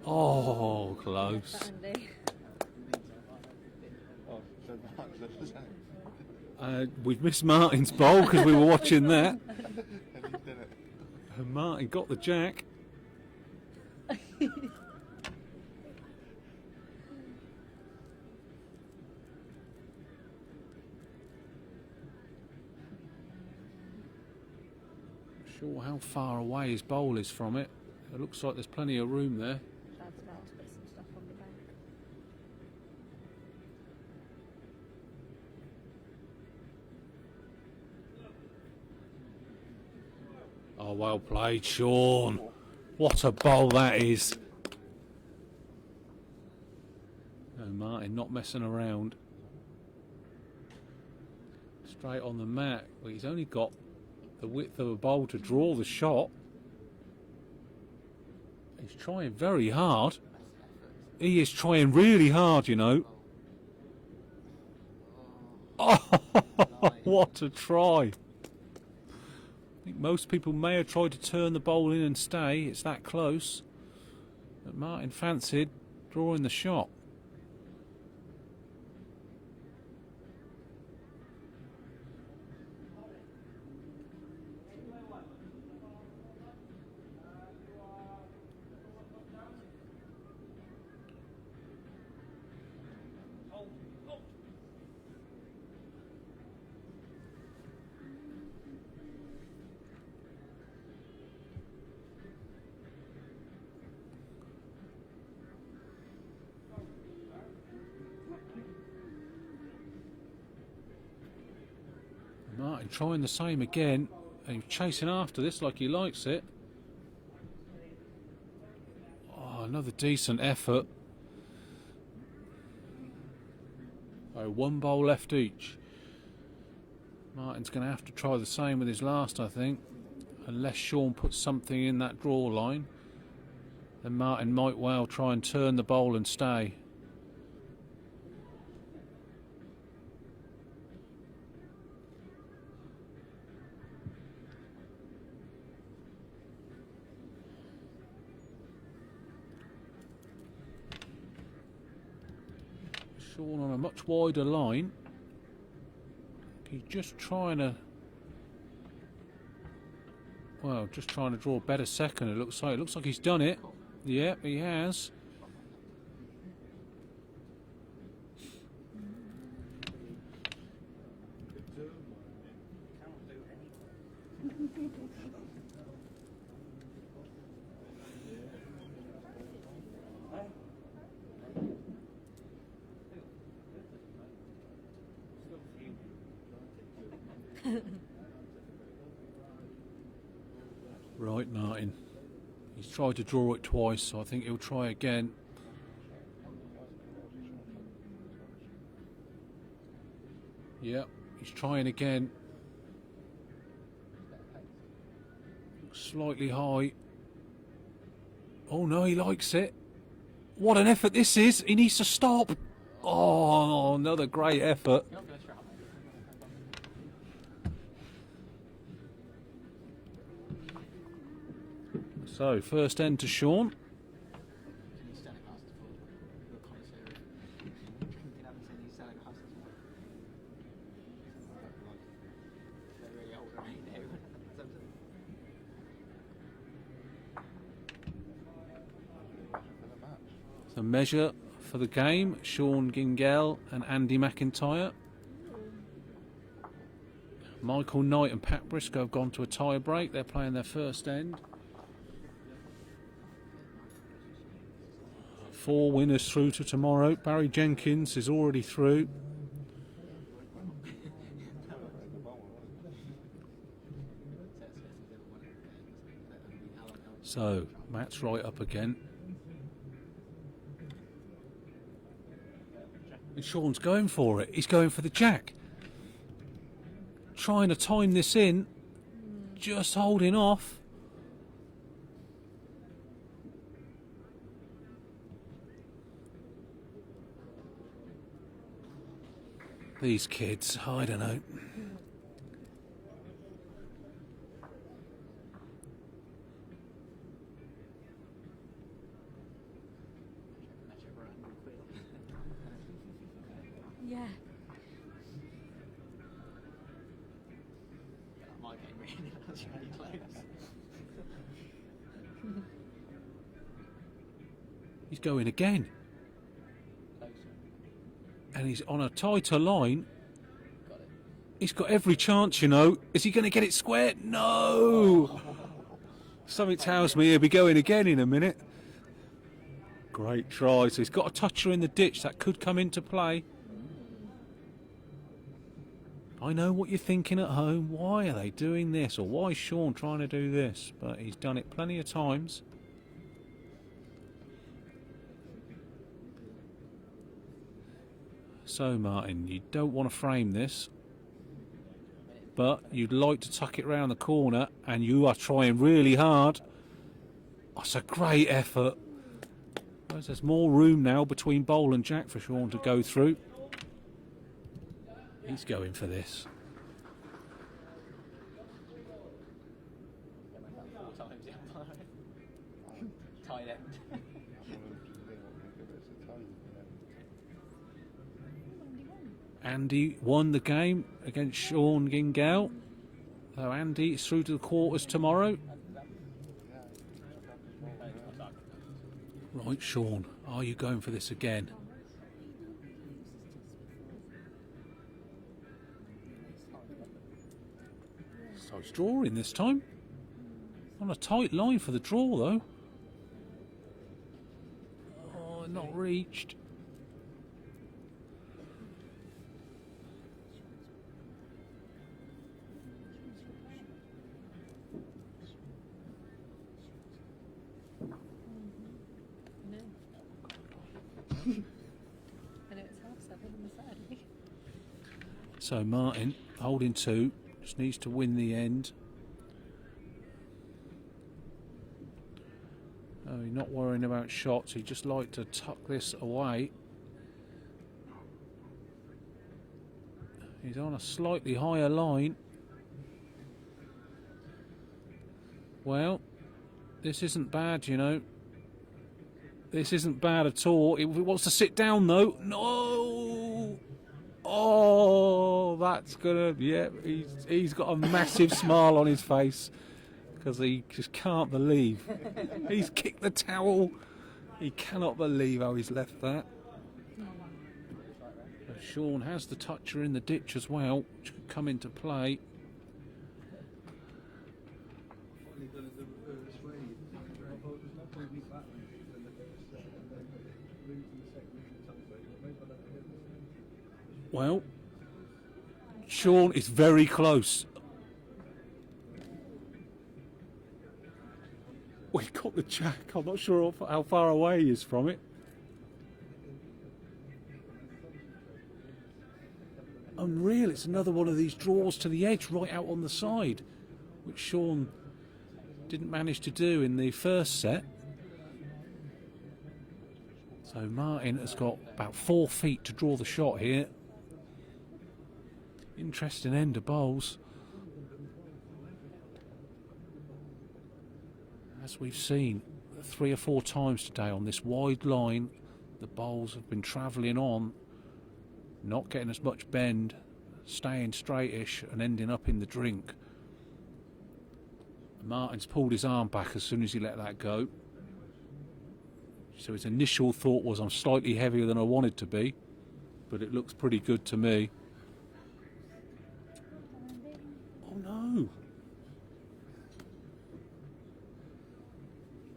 Oh, close.
Andy.
We've missed Martin's bowl because we were watching that. And Martin got the jack. Sure how far away his bowl is from it. It looks like there's plenty of room there.
Dad's about to put some stuff on the bank.
Oh, well played, Shaun. What a bowl that is. No, Martin not messing around. Straight on the mat. Well, he's only got the width of a bowl to draw the shot. He's trying very hard. He is trying really hard, you know. Oh, what a try. I think most people may have tried to turn the bowl in and stay. It's that close. But Martin fancied drawing the shot. Martin trying the same again, and he's chasing after this like he likes it. Oh, another decent effort. Oh, one bowl left each. Martin's going to have to try the same with his last, I think. Unless Shaun puts something in that draw line, then Martin might well try and turn the bowl and stay. Shaun on a much wider line. He's just trying to, well, just trying to draw a better second. It looks like he's done it. Yep, he has. Right, Martin. He's tried to draw it twice, so I think he'll try again. Yep, he's trying again. Slightly high. Oh no, he likes it. What an effort this is. He needs to stop. Oh, another great effort. So, first end to Shaun. So, measure for the game, Shaun Gingell and Andy McIntyre. Michael Knight and Pat Briscoe have gone to a tie break. They're playing their first end. 4 winners through to tomorrow. Barry Jenkins is already through. So, Matt's right up again. And Shaun's going for it. He's going for the jack. Trying to time this in. Just holding off. These kids, I don't know.
Yeah.
My game really, that's really close.
He's going again.
Closer.
And he's on a tighter line.
Got it.
He's got every chance, you know. Is he going to get it square? No! Something tells me he'll be going again in a minute. Great try. So he's got a toucher in the ditch. That could come into play. I know what you're thinking at home. Why are they doing this? Or why is Shaun trying to do this? But he's done it plenty of times. So, Martin, you don't want to frame this. But you'd like to tuck it round the corner. And you are trying really hard. That's a great effort. There's more room now between bowl and jack for Shaun to go through. He's going for this.
Four times the umpire. Tight end.
Andy won the game against Shaun Gingell. So Andy is through to the quarters tomorrow. Right, Shaun, are you going for this again? So it's drawing this time. On a tight line for the draw, though. Oh, not reached.
I know it's 7:30 on the Saturday.
So Martin, holding two, just needs to win the end. Oh, he's not worrying about shots. He'd just like to tuck this away. He's on a slightly higher line. Well, this isn't bad, you know. This isn't bad at all. If he wants to sit down, though, no. Oh, that's gonna. Yeah, he's got a massive smile on his face because he just can't believe he's kicked the towel. He cannot believe how he's left that. But Shaun has the toucher in the ditch as well, which could come into play. Well, Shaun is very close. We got the jack. I'm not sure how far away he is from it. Unreal, it's another one of these draws to the edge right out on the side, which Shaun didn't manage to do in the first set. So Martin has got about 4 feet to draw the shot here. Interesting end of bowls. As we've seen 3 or 4 times today on this wide line, the bowls have been travelling on, not getting as much bend, staying straightish and ending up in the drink. Martin's pulled his arm back as soon as he let that go. So his initial thought was, I'm slightly heavier than I wanted to be, but it looks pretty good to me. Oh no.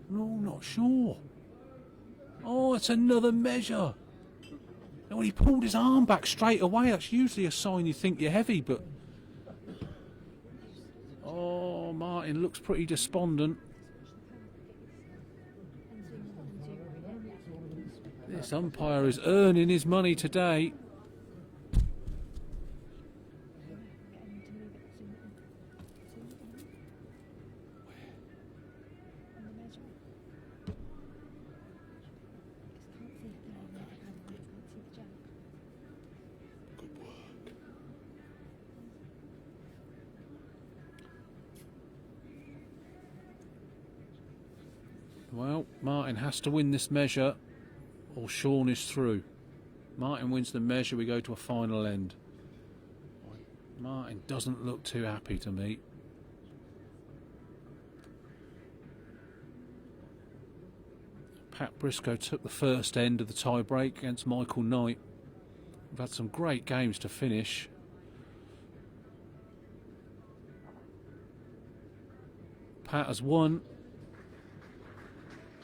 No, not sure. Oh, it's another measure. And when he pulled his arm back straight away, that's usually a sign you think you're heavy, but... Oh, Martin looks pretty despondent. This umpire is earning his money today. Well, Martin has to win this measure or Shaun is through. Martin wins the measure, we go to a final end. Martin doesn't look too happy to me. Pat Briscoe took the first end of the tie-break against Michael Knight. We've had some great games to finish. Pat has won.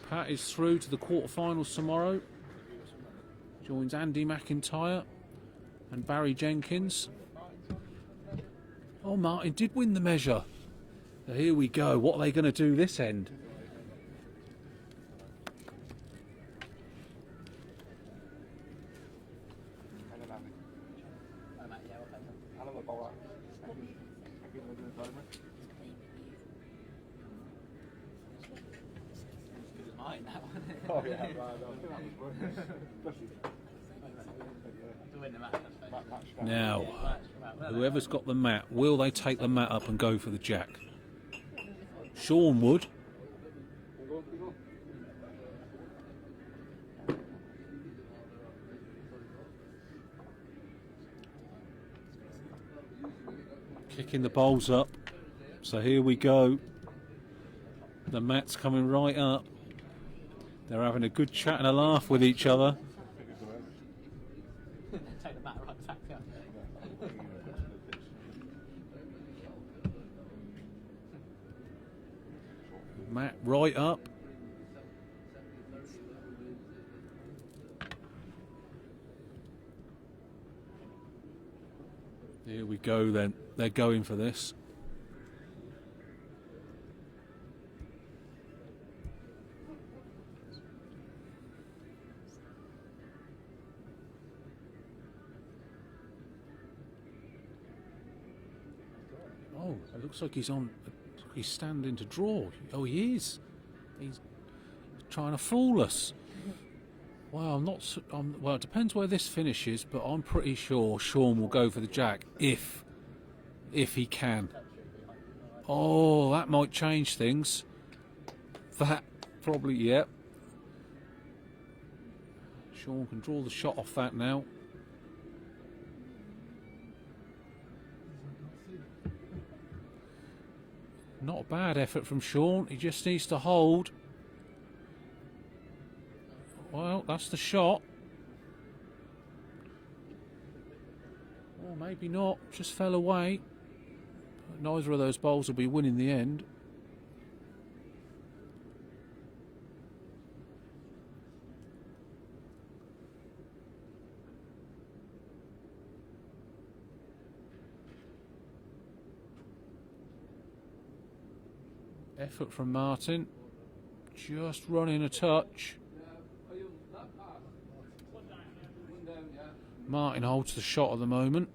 Pat is through to the quarterfinals tomorrow. Joins Andy McIntyre and Barry Jenkins. Oh, Martin did win the measure. So here we go. What are they going to do this end?
Oh yeah,
now, whoever's got the mat, will they take the mat up and go for the jack? Shaun would. Kicking the bowls up. So here we go. The mat's coming right up. They're having a good chat and a laugh with each other.
Take the mat right back up.
Mat right up. Here we go then. They're going for this. Oh, it looks like he's on. He's standing to draw. Oh, he is. He's trying to fool us. Well, I'm not. Well, it depends where this finishes, but I'm pretty sure Shaun will go for the jack if he can. Oh, that might change things. That probably, yep. Shaun can draw the shot off that now. Not a bad effort from Shaun. He just needs to hold. Well, that's the shot. Or maybe not. Just fell away. But neither of those bowls will be winning the end. Effort from Martin. Just running a touch. Martin holds the shot at the moment.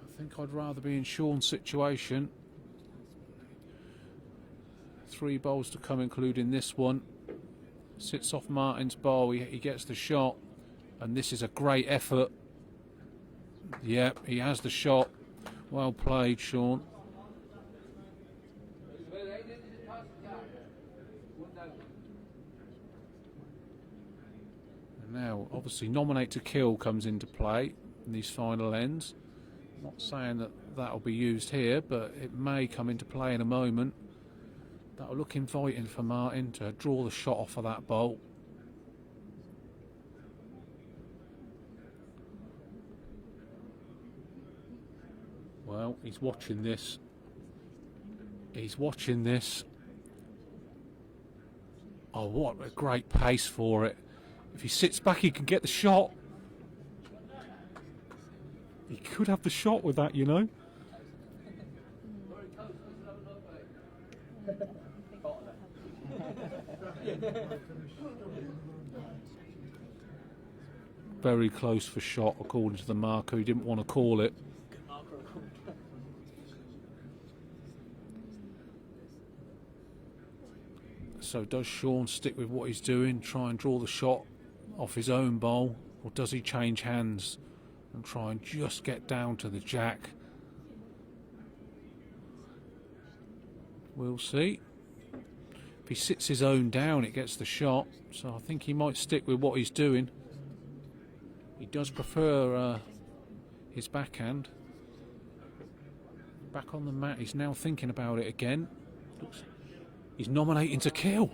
I think I'd rather be in Shaun's situation. 3 bowls to come, including this one. Sits off Martin's bowl. He gets the shot. And this is a great effort. Yep, he has the shot. Well played, Shaun. And now, obviously, nominate to kill comes into play in these final ends. Not saying that that'll be used here, but it may come into play in a moment. That'll look inviting for Martin to draw the shot off of that bowl. Well, he's watching this. He's watching this. Oh, what a great pace for it. If he sits back, he can get the shot. He could have the shot with that, you know. Very close for shot, according to the marker. He didn't want to call it. So does Shaun stick with what he's doing, try and draw the shot off his own bowl, or does he change hands and try and just get down to the jack? We'll see. If he sits his own down, it gets the shot. So I think he might stick with what he's doing. He does prefer his backhand. Back on the mat, he's now thinking about it again. He's nominating to kill.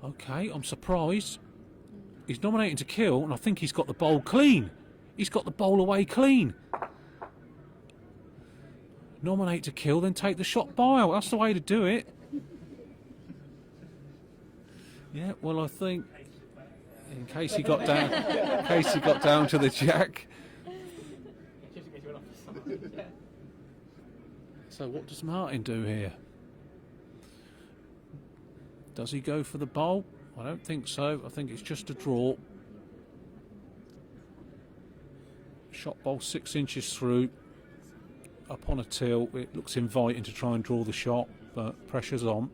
Okay, I'm surprised. He's nominating to kill, and I think he's got the bowl clean. He's got the bowl away clean. Nominate to kill, then take the shot by. That's the way to do it. Yeah, well, I think in case he got down, to the jack. So what does Martin do here? Does he go for the bowl? I don't think so. I think it's just a draw. Shot bowl 6 inches through. Up on a till. It looks inviting to try and draw the shot, but pressure's on.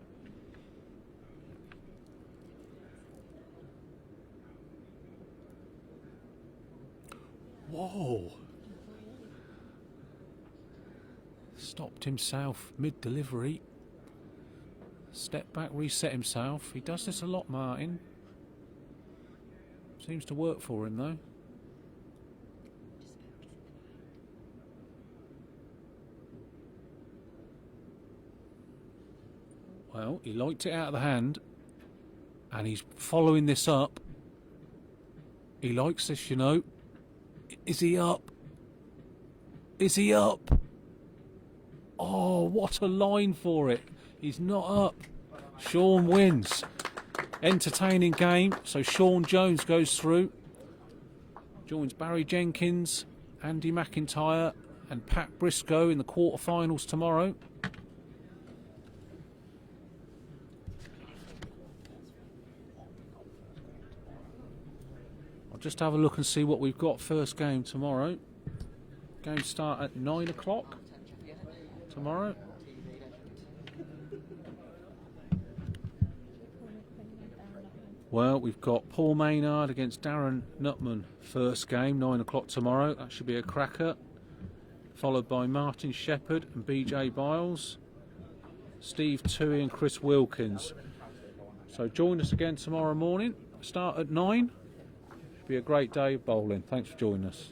Whoa! Stopped himself mid-delivery. Step back, reset himself. He does this a lot, Martin. Seems to work for him, though. Well, he liked it out of the hand, and he's following this up. He likes this, you know. Is he up? Is he up? Oh, what a line for it. He's not up. Shaun wins. Entertaining game. So Shaun Jones goes through. Joins Barry Jenkins, Andy McIntyre and Pat Briscoe in the quarterfinals tomorrow. I'll just have a look and see what we've got first game tomorrow. Games start at 9 o'clock tomorrow. Well, we've got Paul Maynard against Darren Nutman first game, 9 o'clock tomorrow. That should be a cracker. Followed by Martin Shepherd and BJ Biles, Steve Toohey and Chris Wilkins. So join us again tomorrow morning. Start at 9. Should be a great day of bowling. Thanks for joining us.